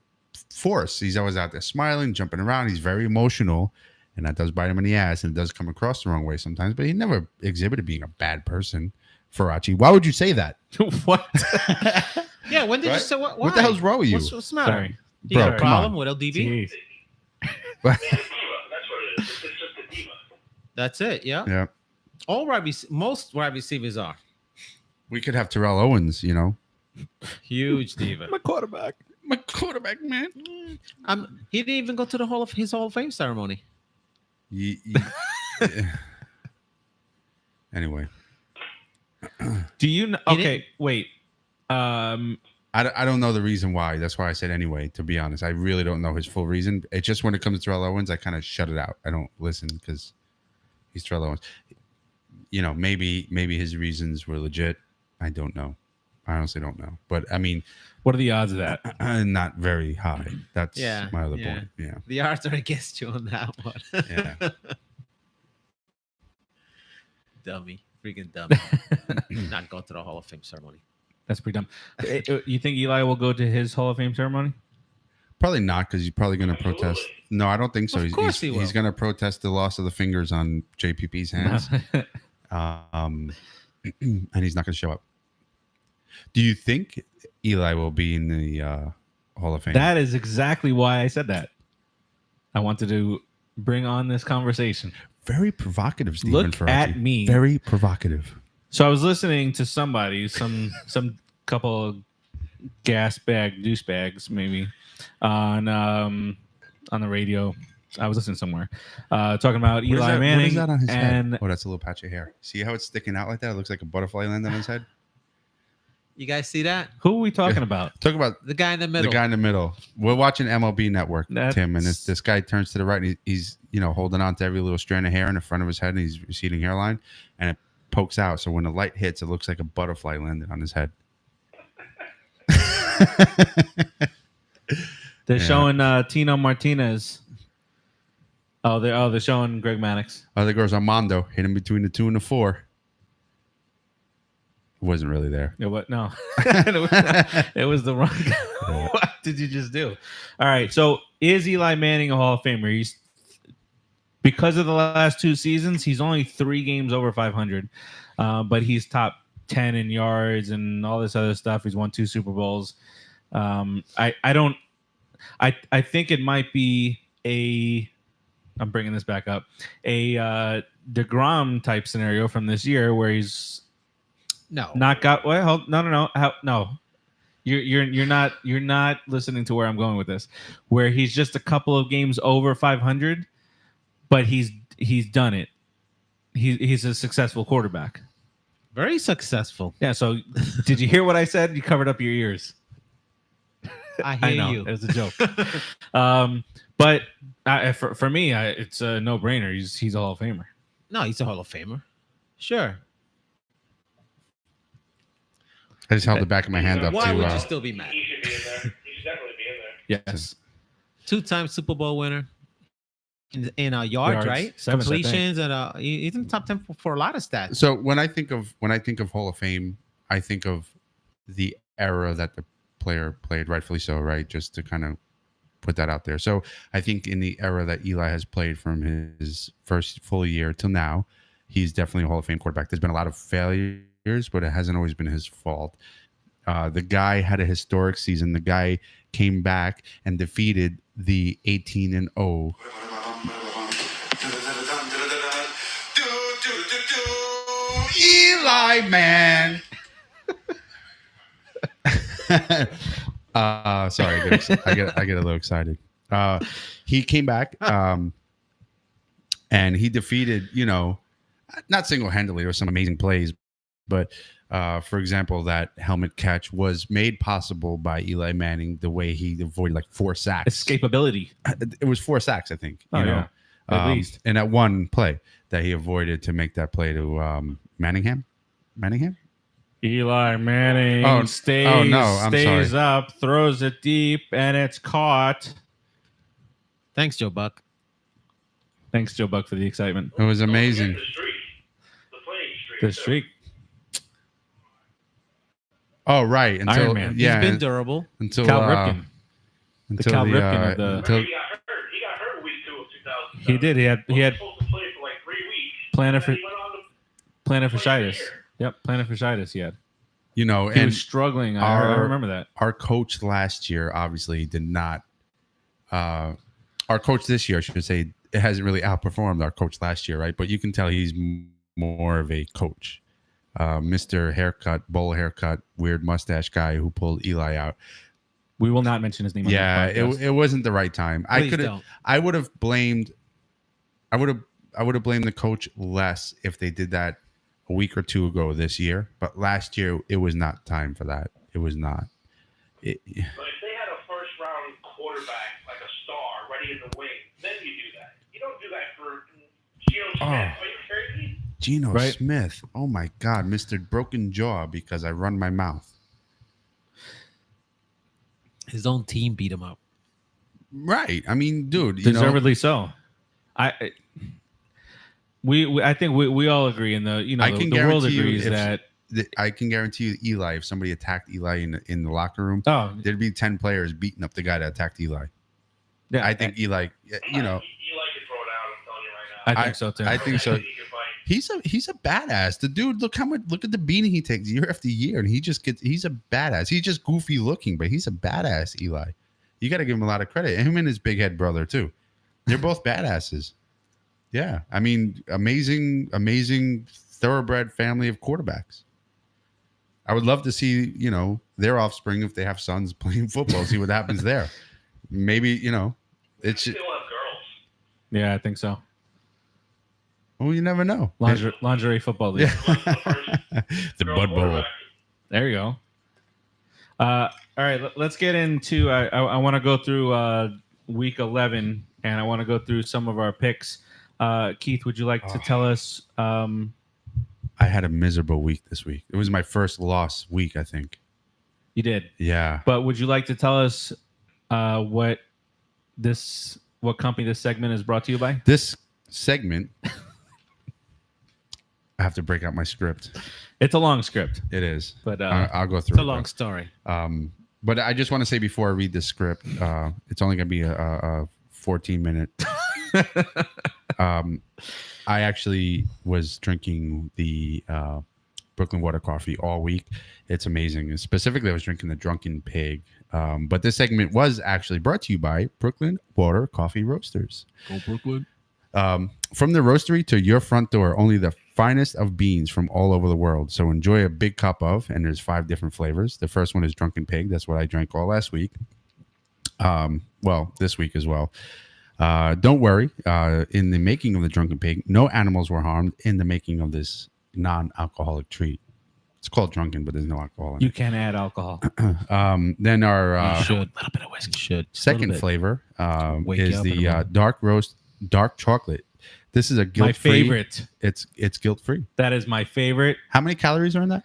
force. He's always out there smiling, jumping around. He's very emotional, and that does bite him in the ass, and it does come across the wrong way sometimes. But he never exhibited being a bad person. Farachi, why would you say that? What? Yeah, when did you Right? say what? What the hell's wrong with you? What's the matter? Sorry. Do you have Bro, a come problem on. with LDB? Jeez. Diva. That's what it is. It's just a diva. That's it. Yeah. Yeah, All most wide receivers are we could have Terrell Owens. huge diva. My quarterback. My quarterback, man. He didn't even go to the Hall of Fame ceremony. Anyway, Do you know? Okay, wait. I don't know the reason why. That's why I said anyway. To be honest, I really don't know his full reason. It's just when it comes to Terrell Owens, I kind of shut it out. I don't listen because he's Terrell Owens. Maybe his reasons were legit. I don't know. I honestly don't know. But I mean, What are the odds of that? not very high. That's my other yeah. point. Yeah. The odds are against you on that one. Yeah. Dummy. Freaking dummy. Not go to the Hall of Fame ceremony. That's pretty dumb. You think Eli will go to his Hall of Fame ceremony? Probably not, because he's probably going to protest. No, I don't think so. Of course he will. He's going to protest the loss of the fingers on JPP's hands. And he's not going to show up. Do you think Eli will be in the Hall of Fame? That is exactly why I said that. I wanted to bring on this conversation. Very provocative, Stephen. Look Faraci. at me. Very provocative. So I was listening to somebody, some couple of douchebags maybe on the radio. I was listening somewhere talking about Eli Manning. What is that on his and head? Oh, that's a little patch of hair. See how it's sticking out like that? It looks like a butterfly landed on his head. You guys see that? who are we talking about? Talk about The guy in the middle. the guy in the middle. We're watching MLB Network, That's- Tim, and this guy turns to the right, and he's holding on to every little strand of hair in the front of his head, and he's receding hairline, and it pokes out. So when the light hits, it looks like a butterfly landed on his head. They're Yeah. showing Tino Martinez. They're showing Greg Maddux. Oh, there goes Armando, hit him between the 2 and the 4. It wasn't really there. Yeah, what? No, it was the wrong. What did you just do? All right. So is Eli Manning a Hall of Famer? He's because of the last 2 seasons, he's only 3 games over 500, but he's top 10 in yards and all this other stuff. He's won 2 Super Bowls. I think it might be I'm bringing this back up, a DeGrom type scenario from this year where he's No. not got. Well, no. You're not listening to where I'm going with this. Where he's just a couple of games over 500, but he's done it. He's a successful quarterback. Very successful. Yeah. So did you hear what I said? You covered up your ears. I I hear know you. it was a joke. But for me, it's a no-brainer. He's a Hall of Famer. No, he's a Hall of Famer. Sure. I just held the back of my hand up Why to. would you still be mad? He should be in there. He should definitely be in there. Yes. 2-time Super Bowl winner in yards, right? 7th, I think. Completions, and he's in the top 10 for a lot of stats. So when I think of Hall of Fame, I think of the era that the player played, rightfully so, right? Just to kind of put that out there. So I think in the era that Eli has played from his first full year till now, he's definitely a Hall of Fame quarterback. There's been a lot of failures, but it hasn't always been his fault. The guy had a historic season. The guy came back and defeated the 18-0 Eli man. Sorry, I get a little excited. He came back and he defeated, not single-handedly. There were some amazing plays, but for example, that helmet catch was made possible by Eli Manning. The way he avoided like 4 sacks, Escapability. It was 4 sacks, I think. Yeah. At least. And that one play that he avoided to make that play to Manningham. Eli Manning stays I'm stays sorry. up, throws it deep, and it's caught. Thanks, Joe Buck. Thanks, Joe Buck, for the excitement. It was Don't forget amazing. The streak. The playing streak. The streak. Oh, right. Until Iron Man. yeah, He's been durable. until Cal Ripken. until Cal the, Ripken of the- until He got hurt. He got hurt week 2 of 2007. He did. He had supposed to play for like 3 weeks. plantar And then he went on to plantar play for a fasciitis. year. Yep, plantar fasciitis. He had. you know, He and was struggling. I our- remember that. our coach last year obviously did not. Our coach this year, I should say, it hasn't really outperformed our coach last year, right? But you can tell he's more of a coach. Mr. Haircut, bowl haircut, weird mustache guy who pulled Eli out. We will not mention his name. Yeah, on this podcast. it wasn't the right time. Please don't. I would have blamed the coach less if they did that a week or two ago this year. But last year it was not time for that. It was not. But if they had a first-round quarterback, like a star, ready in the wing, then you do that. You don't do that for Geno Smith. Oh. Are you crazy? Geno Right. Smith. Oh my God, Mr. Broken Jaw because I run my mouth. His own team beat him up. Right. I mean, dude, you know, Deservedly so. I think we all agree, and the I the, can the world guarantee you agrees if- that. I can guarantee you, Eli, if somebody attacked Eli in the locker room, Oh, there'd be 10 players beating up the guy that attacked Eli. yeah, I think Eli, you know, Eli can throw it out. I'm telling you right now. I think so too. I think so. He can fight. He's a badass. The dude, look at the beating he takes year after year, and he's a badass. He's just goofy looking, but he's a badass, Eli. You got to give him a lot of credit. Him and his big head brother too. They're both badasses. Yeah, I mean, amazing thoroughbred family of quarterbacks. I would love to see, you know, their offspring if they have sons playing football. See what happens there. Maybe, you know, it's Still have girls. yeah, I think so. well, you never know. Lingerie football league. Yeah. The Girl Bud Bowl. quarterback. There you go. All right, let's get into. I want to go through week 11, and I want to go through some of our picks. Keith, would you like to tell us? I had a miserable week this week. It was my first loss week, I think. You did, Yeah. but would you like to tell us what company this segment is brought to you by? This segment, I have to break out my script. It's a long script, It is. but I'll go through It's a it. long story. But I just want to say before I read the script, it's only going to be a 14-minute. I actually was drinking the Brooklyn Water coffee all week. It's amazing. And specifically, I was drinking the Drunken Pig. But this segment was actually brought to you by Brooklyn Water Coffee Roasters. Go Brooklyn. From the roastery to your front door, only the finest of beans from all over the world. So enjoy a big cup of, and there's 5 different flavors. The first one is Drunken Pig. That's what I drank all last week. Well, this week as well. Don't worry. In the making of the Drunken Pig, no animals were harmed in the making of this non-alcoholic treat. It's called Drunken, but there's no alcohol in you can add alcohol. it. Then our Should. A little bit of whiskey. Should. second flavor Wake you is up in the the morning. dark roast dark chocolate. This is a My guilt-free. favorite. It's guilt-free. That is my favorite. How many calories are in that?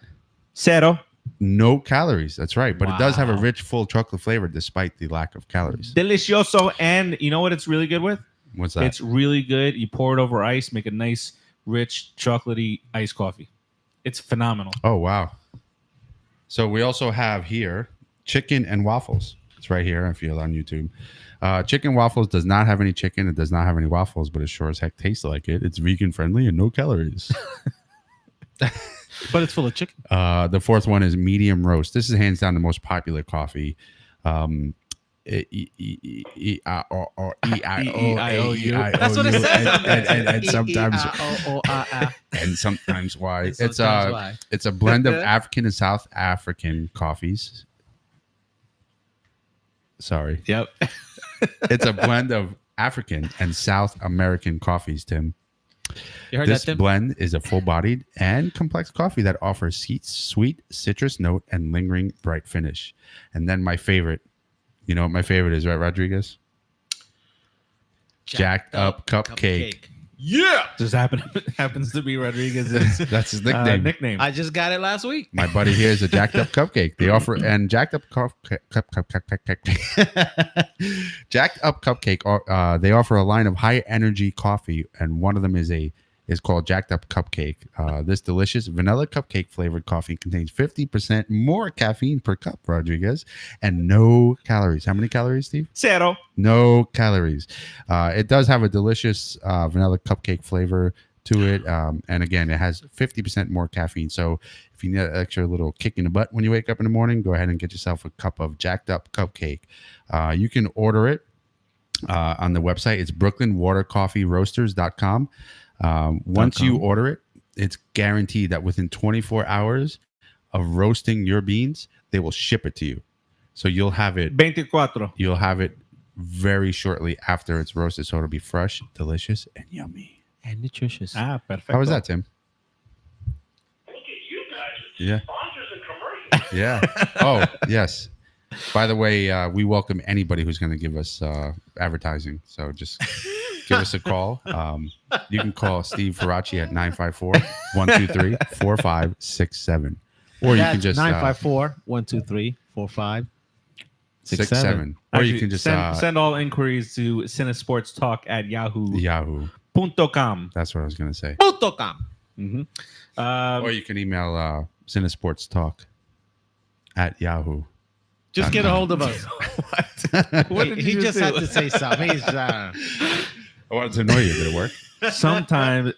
Zero. No calories. That's right. But it does have a Wow. rich, full chocolate flavor despite the lack of calories. Delicioso. And you know what it's really good with? What's that? It's really good. You pour it over ice, make a nice, rich, chocolatey iced coffee. It's phenomenal. Oh, wow. So we also have here chicken and waffles. It's right here if you're on YouTube. Chicken waffles does not have any chicken. It does not have any waffles, but it sure as heck tastes like it. It's vegan friendly and no calories. But it's full of chicken. The fourth one is medium roast. This is hands down the most popular coffee. That's what it says. And sometimes and sometimes why it's a blend of African and South African coffees. Sorry, Yep. it's a blend of African and South American coffees, Tim. You heard This that, Tim? blend is a full-bodied and complex coffee that offers sweet citrus note and lingering bright finish. And then my favorite, you know what my favorite is, right, Rodriguez? Jacked up cupcake. Yeah. Just happens to be Rodriguez's That's his nickname. nickname. I just got it last week. My buddy here is a jacked up cupcake. They offer and jacked up jacked up cupcake. They offer a line of high energy coffee, and one of them is a is called Jacked Up Cupcake. This delicious vanilla cupcake flavored coffee contains 50% more caffeine per cup, Rodriguez, and no calories. How many calories, Steve? 0. No calories. It does have a delicious vanilla cupcake flavor to it. And again, it has 50% more caffeine. So if you need an extra little kick in the butt when you wake up in the morning, go ahead and get yourself a cup of Jacked Up Cupcake. You can order it on the website. It's brooklynwatercoffeeroasters.com. Once you order it, it's guaranteed that within 24 hours of roasting your beans, they will ship it to you. So you'll have it 24. You'll have it very shortly after it's roasted, so it'll be fresh, delicious, and yummy. And nutritious. Perfect. How was that, Tim? Look at you guys with Yeah. sponsors and commercials. Yeah. Oh, yes. By the way, we welcome anybody who's going to give us advertising. So just give us a call. You can call Steve Faraci at 954-123-4567. Or you can just 954-123-4567. 67. Or you can just send all inquiries to cinesportstalk at Yahoo. yahoo.com. That's what I was going to say. .com. Mm-hmm. Or you can email cinesportstalk at Yahoo. Just get a hold of us. What did He you just do? had to say something. He's I wanted to annoy you. Did it work? Sometimes,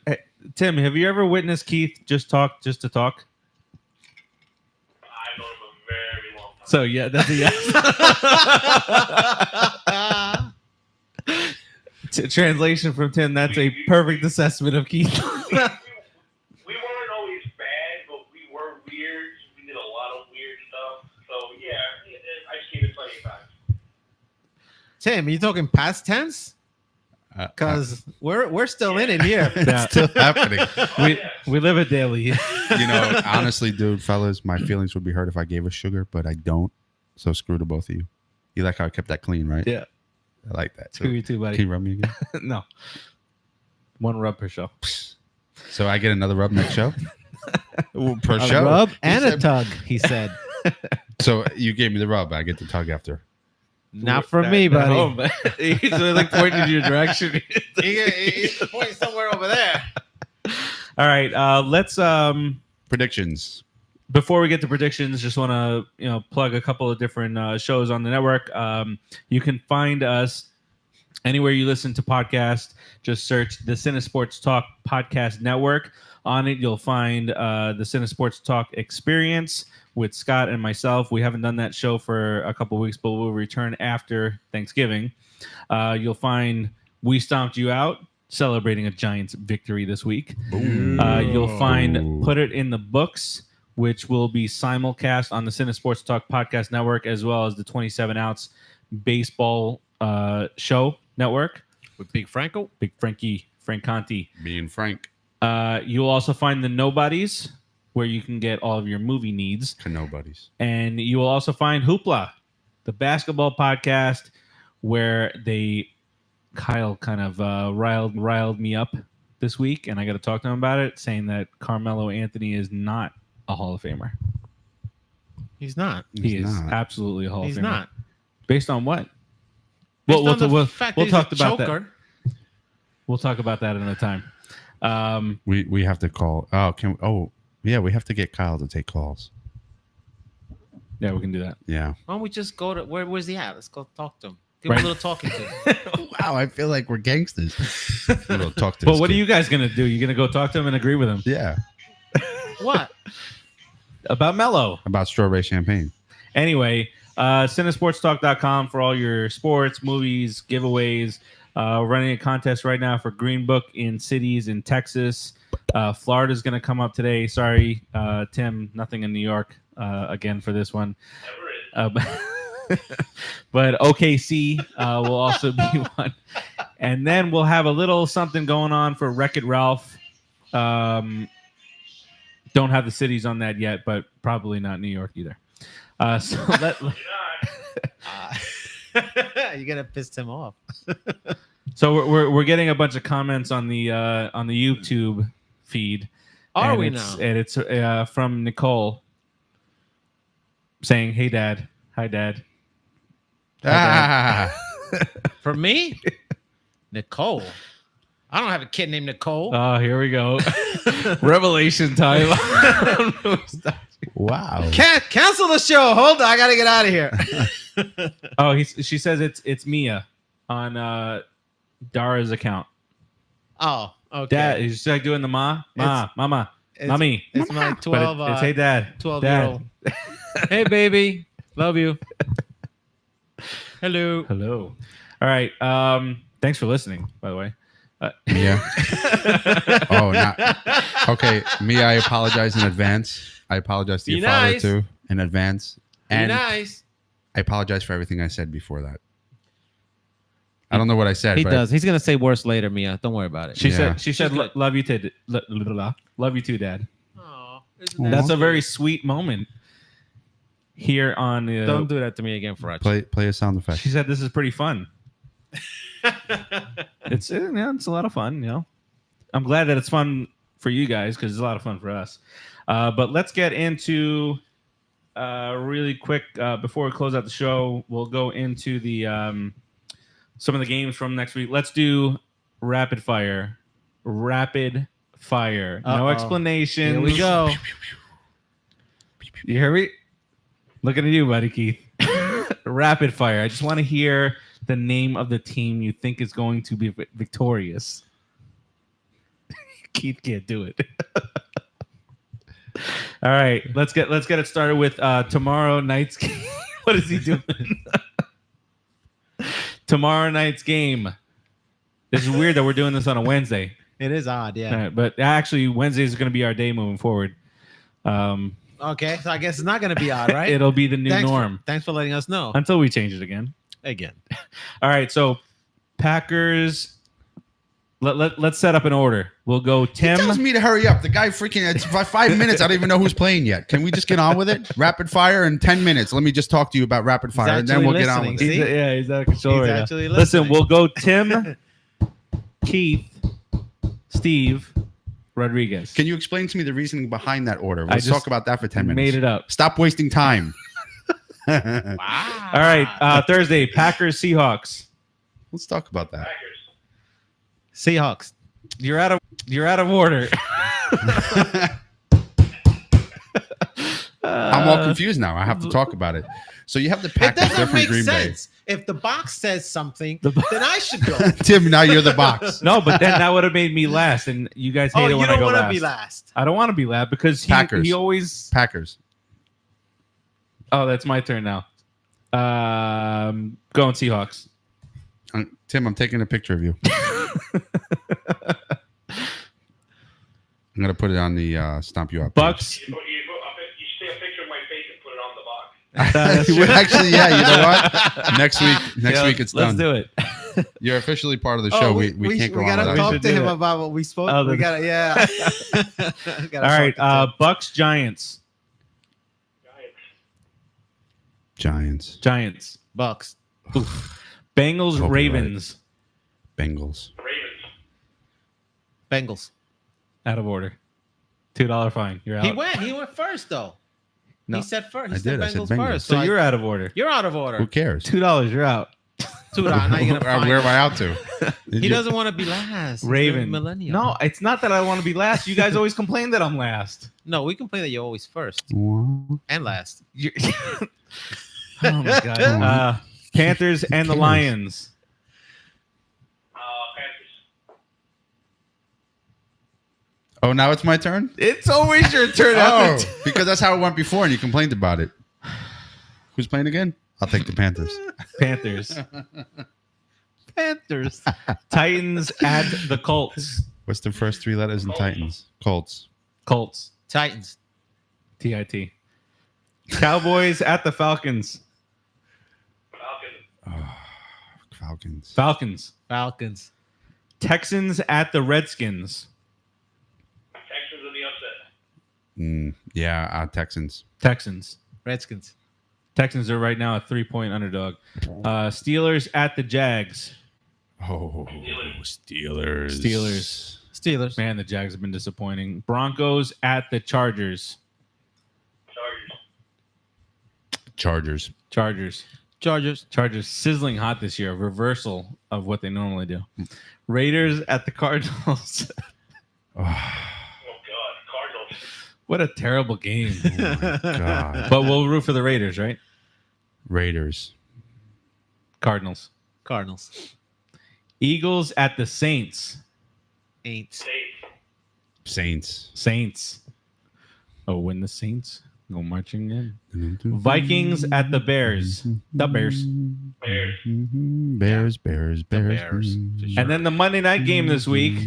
Tim, have you ever witnessed Keith just talk just to talk? I know him a very long time. So yeah, that's a yes. Translation from Tim. That's a perfect assessment of Keith. We weren't always bad, but we were weird. We did a lot of weird stuff. So yeah, I've seen it plenty of times. Tim, you talking past tense? Because we're still in it here. Yeah. still happening. We live it daily. You know, honestly, dude, fellas, my feelings would be hurt if I gave us sugar, but I don't. So screw to both of you. You like how I kept that clean, right? Yeah. I like that. Screw you too, buddy. Can you rub me again? No. One rub per show. So I get another rub next show? Per A show? rub He and a said- tug, he said. So you gave me the rub. I get the tug after. Not for me, buddy. He's like pointing in your direction. He's pointing somewhere over there. All right. Let's Predictions. before we get to predictions, just want to plug a couple of different shows on the network. You can find us anywhere you listen to podcasts. Just search the Cinesports Talk Podcast Network. On it, you'll find the Cinesports Talk Experience with Scott and myself. We haven't done that show for a couple of weeks, but we'll return after Thanksgiving. You'll find We Stomped You Out, celebrating a Giants victory this week. You'll find Put It in the Books, which will be simulcast on the Cinesports Talk Podcast Network, as well as the 27 Outs Baseball Show Network. With Big Franco? Big Frank Conti. Me and Frank. You'll also find the Nobodies, where you can get all of your movie needs. Nobodies. And you will also find Hoopla, the basketball podcast, where Kyle kind of riled me up this week, and I got to talk to him about it, saying that Carmelo Anthony is not a Hall of Famer. He's not. He is not. absolutely a Hall He's of Famer. not. Based on what? Based We'll on the fact we'll that he's talk a about that. choker. We'll talk about that another time. We have to call. Yeah, we have to get Kyle to take calls. Yeah, we can do that. Yeah. Why don't we just go to where's he at? Let's go talk to him. Give Right. him a little talking to. Wow, I feel like we're gangsters. We'll talk to But this what are kid. you guys going to do? You're going to go talk to him and agree with him Yeah. What? about Mello? About strawberry champagne. Anyway, cinesportstalk.com for all your sports, movies, giveaways. We're running a contest right now for Green Book in cities in Texas. Florida's going to come up today. Sorry, Tim, nothing in New York again for this one. Never is. But OKC will also be one. And then we'll have a little something going on for Wreck-It Ralph. Don't have the cities on that yet, but probably not New York either. So You're not. You're gonna piss him off. So we're getting a bunch of comments on the YouTube feed. Are and we it's, now? And it's from Nicole saying, "Hey, Dad. Hi, Dad." Ah, For me, Nicole. I don't have a kid named Nicole. Oh, here we go. Revelation time. Wow. Can't cancel the show. Hold on, I gotta get out of here. Oh, she says it's Mia on Dara's account. Oh, okay. Dad, he's like doing the mama, mommy. It's my But 12. it's hey dad, 12-year-old. Hey, baby, love you. Hello. Hello. All right. Thanks for listening, by the way. Mia. Oh, not okay. Mia, I apologize in advance. I apologize to Be your father nice. too in advance. Be And nice. I apologize for everything I said before that. I don't know what I said. He but does. He's gonna say worse later, Mia. Don't worry about it. She Yeah. said good. love you too, love you too, Dad. Oh, That's a very sweet moment here on. Don't do that to me again, Farage. Play a sound effect. She said this is pretty fun. It's it's a lot of fun. I'm glad that it's fun for you guys because it's a lot of fun for us. But let's get into really quick before we close out the show. We'll go into the some of the games from next week. Let's do rapid fire. Rapid fire. No Uh-oh. explanation. Here we go. You hear me? Looking at you, buddy, Keith. Rapid fire. I just want to hear the name of the team you think is going to be victorious. Keith can't do it. All right, let's get it started with tomorrow night's game. What is he doing? Tomorrow night's game. This is weird that we're doing this on a Wednesday. It is odd, yeah. But actually, Wednesday is going to be our day moving forward. Okay, so I guess it's not gonna be odd, right? It'll be the new norm Thanks for letting us know. until we change it again. All right, so Packers. Let's set up an order. We'll go Tim. He tells me to hurry up. The guy freaking, it's 5 minutes. I don't even know who's playing yet. Can we just get on with it? Rapid fire in 10 minutes. Let me just talk to you about rapid fire, and then we'll get on with it. listening. See? He's out of control He's right now. actually Listen, listening. we'll go Tim, Keith, Steve, Rodriguez. Can you explain to me the reasoning behind that order? I Let's just talk about that for 10 minutes. made it up. Stop wasting time. Wow. All right, Thursday, Packers, Seahawks. Let's talk about that. Packers. Seahawks. You're out of order. I'm all confused now. I have to talk about it. So you have the It Packers doesn't different make Green sense. If the box says something, The bo- then I should go. Bay. Tim, now you're the box. No, but then that would have made me last, and you guys hate Oh, it you when I don't go want to last. be last. I don't want to be last because Packers. he always. Packers. Oh, that's my turn now. Going Seahawks. Tim, I'm taking a picture of you. I'm going to put it on the Stomp You Out. Bucks. You take a picture of my face and put it on the box. That's true. Actually, yeah, you know what? Next week it's Let's done. do it. You're officially part of the show. We can't go on gotta without talk you. should to do him that. about what we spoke. Oh, we the- gotta, yeah. All right, Bucks, Giants. Giants. Bucks. Bengals, Hope you're Ravens. Bengals. Ravens. Bengals. Out of order. $2 fine. You're out. He went first though. No. He said first. He I said did. I said Bengals Bengals. first. So So you're out of order. you're out of Who order. cares? $2. You're out. $2. Now you're gonna find Where am I out to? He doesn't want to be last. He's a Raven. millennial. No, it's not that I want to be last. You guys always complain that I'm last. No, we complain that you're always first What? and last. You're- oh my god. Panthers and the cares? Lions. Panthers. Oh, now it's my turn? It's always your turn. Oh, because that's how it went before and you complained about it. Who's playing again? I'll take the Panthers. Panthers. Panthers. Titans at the Colts. What's the first three letters in Titans? Colts. Colts. Titans. TIT. Cowboys at the Falcons. Falcons. Falcons. Falcons. Falcons. Texans at the Redskins. Texans in the upset. Yeah, Texans. Texans. Redskins. Texans are right now a 3-point underdog. Steelers at the Jags. Oh, Steelers. Steelers. Man, the Jags have been disappointing. Broncos at the Chargers. Chargers. Chargers. Chargers. Chargers sizzling hot this year. Reversal of what they normally do. Raiders at the Cardinals. Oh God, Cardinals. What a terrible game. Oh my God. But we'll root for the Raiders, right? Raiders. Cardinals. Cardinals. Eagles at the Saints. Ain't. Safe. Saints. Saints. Oh, when the Saints go marching in. Vikings at the Bears. The Bears. Bears. Bears. Bears. Bears. And then the Monday night game this week,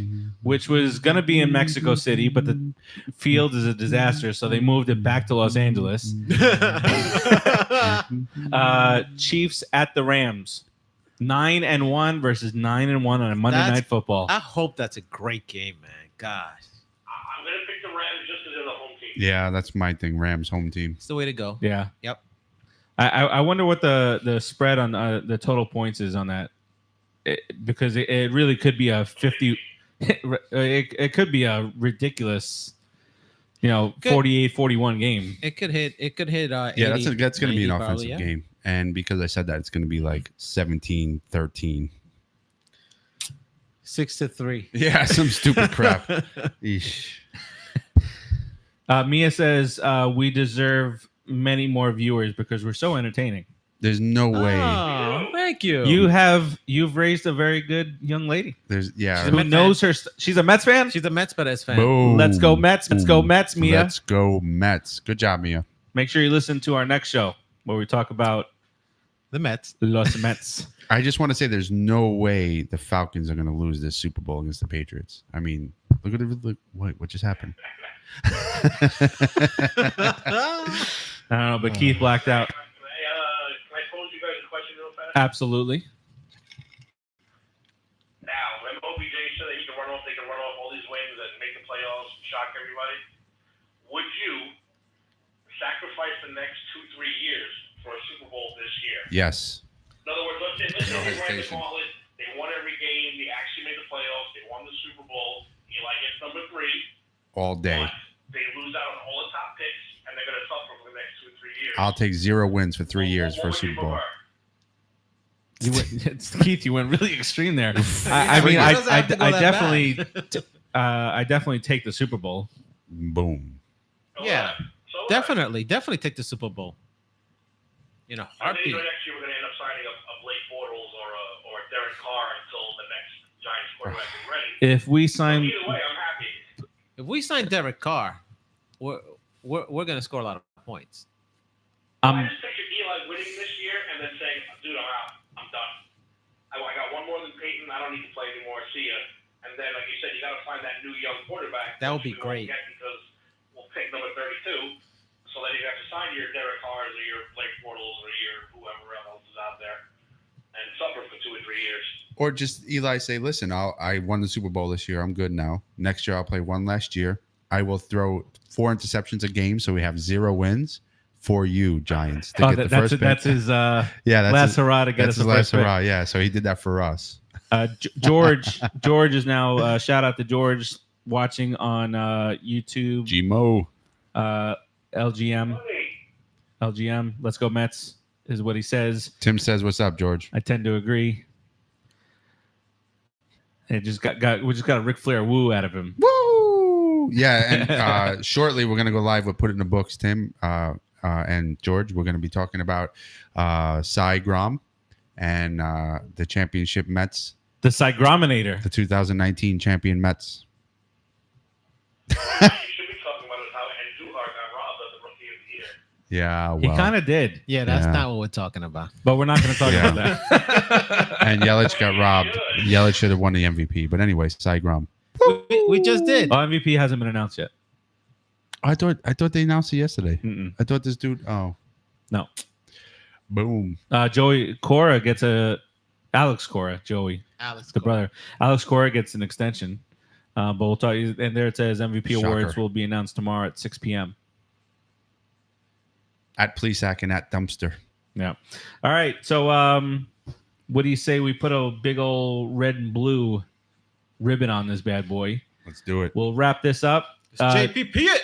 which was going to be in Mexico City, but the field is a disaster, so they moved it back to Los Angeles. Chiefs at the Rams. 9-1 versus 9-1 on a Monday Night Football. I hope that's a great game, man. God, I'm gonna pick the Rams just because they're the home team. Yeah, that's my thing. Rams home team. it's the way to go. Yeah. Yep. I wonder what the spread on the total points is on that, because it really could be a 50. It could be a ridiculous, 48-41 game. It could hit. It could hit. Yeah, 80, that's going to be an 90 offensive probably, yeah. game. And because I said that, it's going to be like 17-13. 6-3. Yeah, some stupid crap. Eesh. Mia says we deserve many more viewers because we're so entertaining. There's no way. Oh, thank you. You've raised a very good young lady There's yeah. who knows her. She's a Mets fan. She's a Mets fan. Boom. Let's go Mets. Let's go Mets, Mia. Let's go Mets. Good job, Mia. Make sure you listen to our next show where we talk about The Mets. Los Mets. I just want to say there's no way the Falcons are going to lose this Super Bowl against the Patriots. I mean, look at it. What just happened? I don't know, but Keith blacked out. Can I pose you guys a question real fast? Absolutely. Now, remember OBJ said that he can run off. They can run off all these wins and make the playoffs, shock everybody. Would you sacrifice the next 2-3 years for a Super Bowl this year? Yes. In other words, let's say No they ran the hesitation. gauntlet. They won every game. They actually made the playoffs. They won the Super Bowl. Eli gets number 3. All day. But they lose out on all the top picks, and they're going to suffer for the next 2-3 years. I'll take 0 wins for 3 years for a What would you Super Bowl. prefer? Keith, you went really extreme there. I mean, it doesn't have to go that I definitely take the Super Bowl. Boom. Yeah, So what? definitely take the Super Bowl. In a I think heartbeat. next year we're going to end up signing a Blake Bortles or a Derek Carr until the next Giants quarterback is ready. If we So sign, either way, I'm happy. If we sign Derek Carr, we're going to score a lot of points. I just picture Eli winning this year and then saying, "Dude, I'm out. I'm done. I got one more than Peyton. I don't need to play anymore. See ya." And then, like you said, you got to find that new young quarterback. That would be which we won't great. get because we'll pick number 32. So then you have to sign your Derek Carrs or your Blake Bortles or your whoever else is out there and suffer for 2 or 3 years. Or just Eli say, listen, I won the Super Bowl this year. I'm good now. Next year I'll play one last year. I will throw 4 interceptions a game, so we have 0 wins for you, Giants. To get the first pick. that's his yeah, that's last hurrah to get that's us his the last first pick. hurrah. Yeah, so he did that for us. George is now shout out to George watching on YouTube. G-Mo. LGM. Hey, Let's go Mets is what he says. Tim says, what's up, George? I tend to agree. It just we just got a Ric Flair woo out of him. Woo! Yeah, and shortly we're going to go live with Put It in the Books, Tim and George. We're going to be talking about Cy Grom and the championship Mets, The Cygrominator. the 2019 champion Mets. you should be talking about is how Andujar got robbed of the Rookie of the Year. Yeah, well. He kind of did, Yeah, that's Yeah. not what we're talking about. but we're not going to talk Yeah. about that. And Yelich got robbed. Yelich should have won the MVP. But anyway, Cy Grom. We just did. Oh, MVP hasn't been announced yet. I thought they announced it yesterday. Mm-mm. I thought this dude. Oh, No. boom. Joey Cora gets Alex Cora, Joey, Alex, the brother. Alex Cora gets an extension. But we'll talk. And there it says MVP Shocker. awards will be announced tomorrow at 6 p.m. At Plesac and at Dumpster. Yeah. All right. So, what do you say we put a big old red and blue ribbon on this bad boy? Let's do it. We'll wrap this up. JPP it.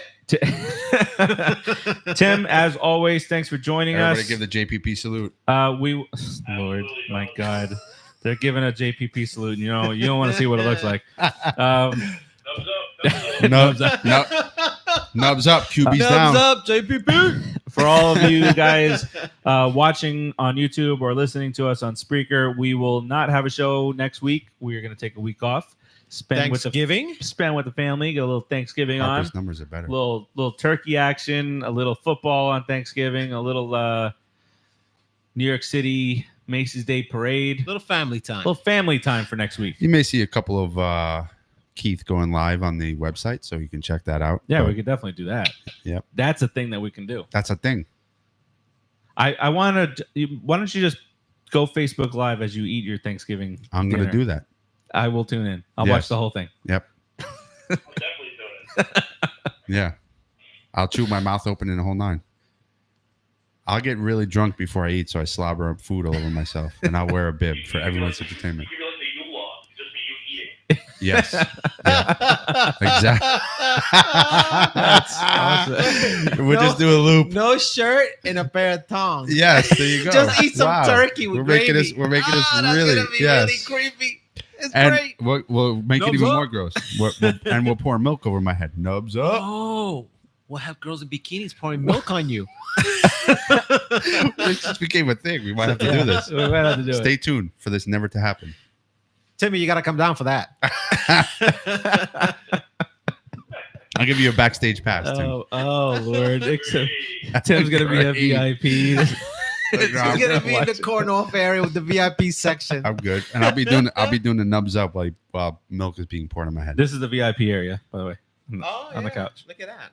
Tim, as always, thanks for joining Everybody us. give the JPP salute. Lord, my God, they're giving a JPP salute. You know, you don't want to see what it looks like. Nubs up. Nubs up. QB's down. Thumbs up, JPP. For all of you guys watching on YouTube or listening to us on Spreaker, we will not have a show next week. We are going to take a week off. Spend with the family. Get a little Thanksgiving Harper's on. numbers are better. Little turkey action. A little football on Thanksgiving. A little New York City Macy's Day Parade. Little family time. Little family time for next week. You may see a couple of Keith going live on the website, so you can check that out. Yeah, But we could definitely do that. Yep. That's a thing that we can do. that's a thing. I want to. Why don't you just go Facebook Live as you eat your Thanksgiving? I'm going to dinner? do that. I will tune in. I'll Yes. watch the whole thing. Yep. I'm definitely doing it. Yeah. I'll chew my mouth open in the whole 9. I'll get really drunk before I eat, so I slobber up food all over myself, and I'll wear a bib for everyone's entertainment. You can be like the Yule log, just be you eating. Yes. Yeah. Exactly. That's awesome. We'll just do a loop. No shirt and a pair of tongs. Yes, there you go. Just eat some Wow. turkey with we're gravy. making this. We're making this that's really. gonna be Yes. really creepy. It's And great. we'll make it Nubs even up. more gross. And we'll pour milk over my head. Nubs up. Oh, we'll have girls in bikinis pouring milk on you. This just became a thing. We might have to do this. We might have to do Stay tuned for this never to happen. Timmy, you got to come down for that. I'll give you a backstage pass, Tim. Oh, Lord. Except Tim's going to be a VIP. It's I'm gonna gonna be in the corn off area with the VIP section. I'm good, and I'll be doing the nubs up while milk is being poured on my head. This is the VIP area, by the way, on the couch. Look at that.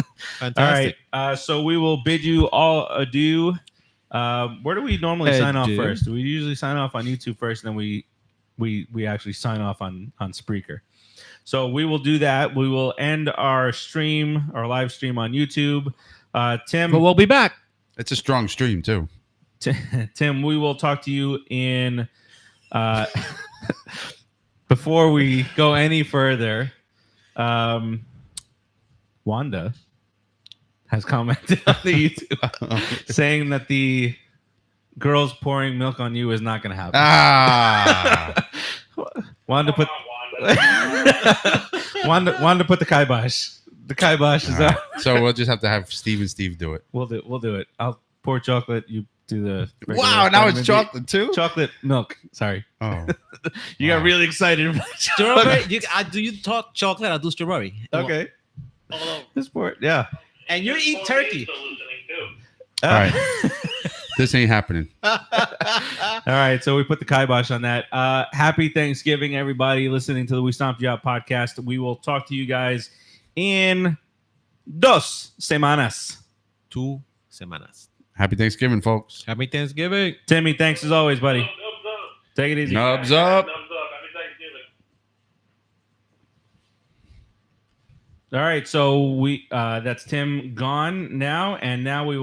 All Fantastic. right. So we will bid you all adieu. Where do we normally sign off Adieu. first? Do we usually sign off on YouTube first, and then we actually sign off on Spreaker? So we will do that. We will end our live stream on YouTube. Tim, But we'll be back. It's a strong stream too. Tim, we will talk to you in before we go any further. Wanda has commented on the YouTube saying that the girls pouring milk on you is not going to happen. Wanda put Wanda put the kibosh. The kibosh is out. So we'll just have to have Steve and Steve do it. We'll do it. I'll pour chocolate. You do the regular Wow, now vitamin it's D. chocolate too. Chocolate milk. Sorry, Oh, you got really excited. About Strawberry. Do you talk chocolate? I'll do strawberry. Okay. This part, yeah. And you eat turkey. Still listening too. all right. This ain't happening. All right. So we put the kibosh on that. Happy Thanksgiving, everybody listening to the We Stomped You Out podcast. We will talk to you guys in 2 semanas. 2 semanas. Happy Thanksgiving, folks. Happy Thanksgiving. Timmy, thanks as always, buddy. Nubs up. Take it easy. Nubs up. Nubs up. Happy Thanksgiving. All right. So we that's Tim gone now, and now we will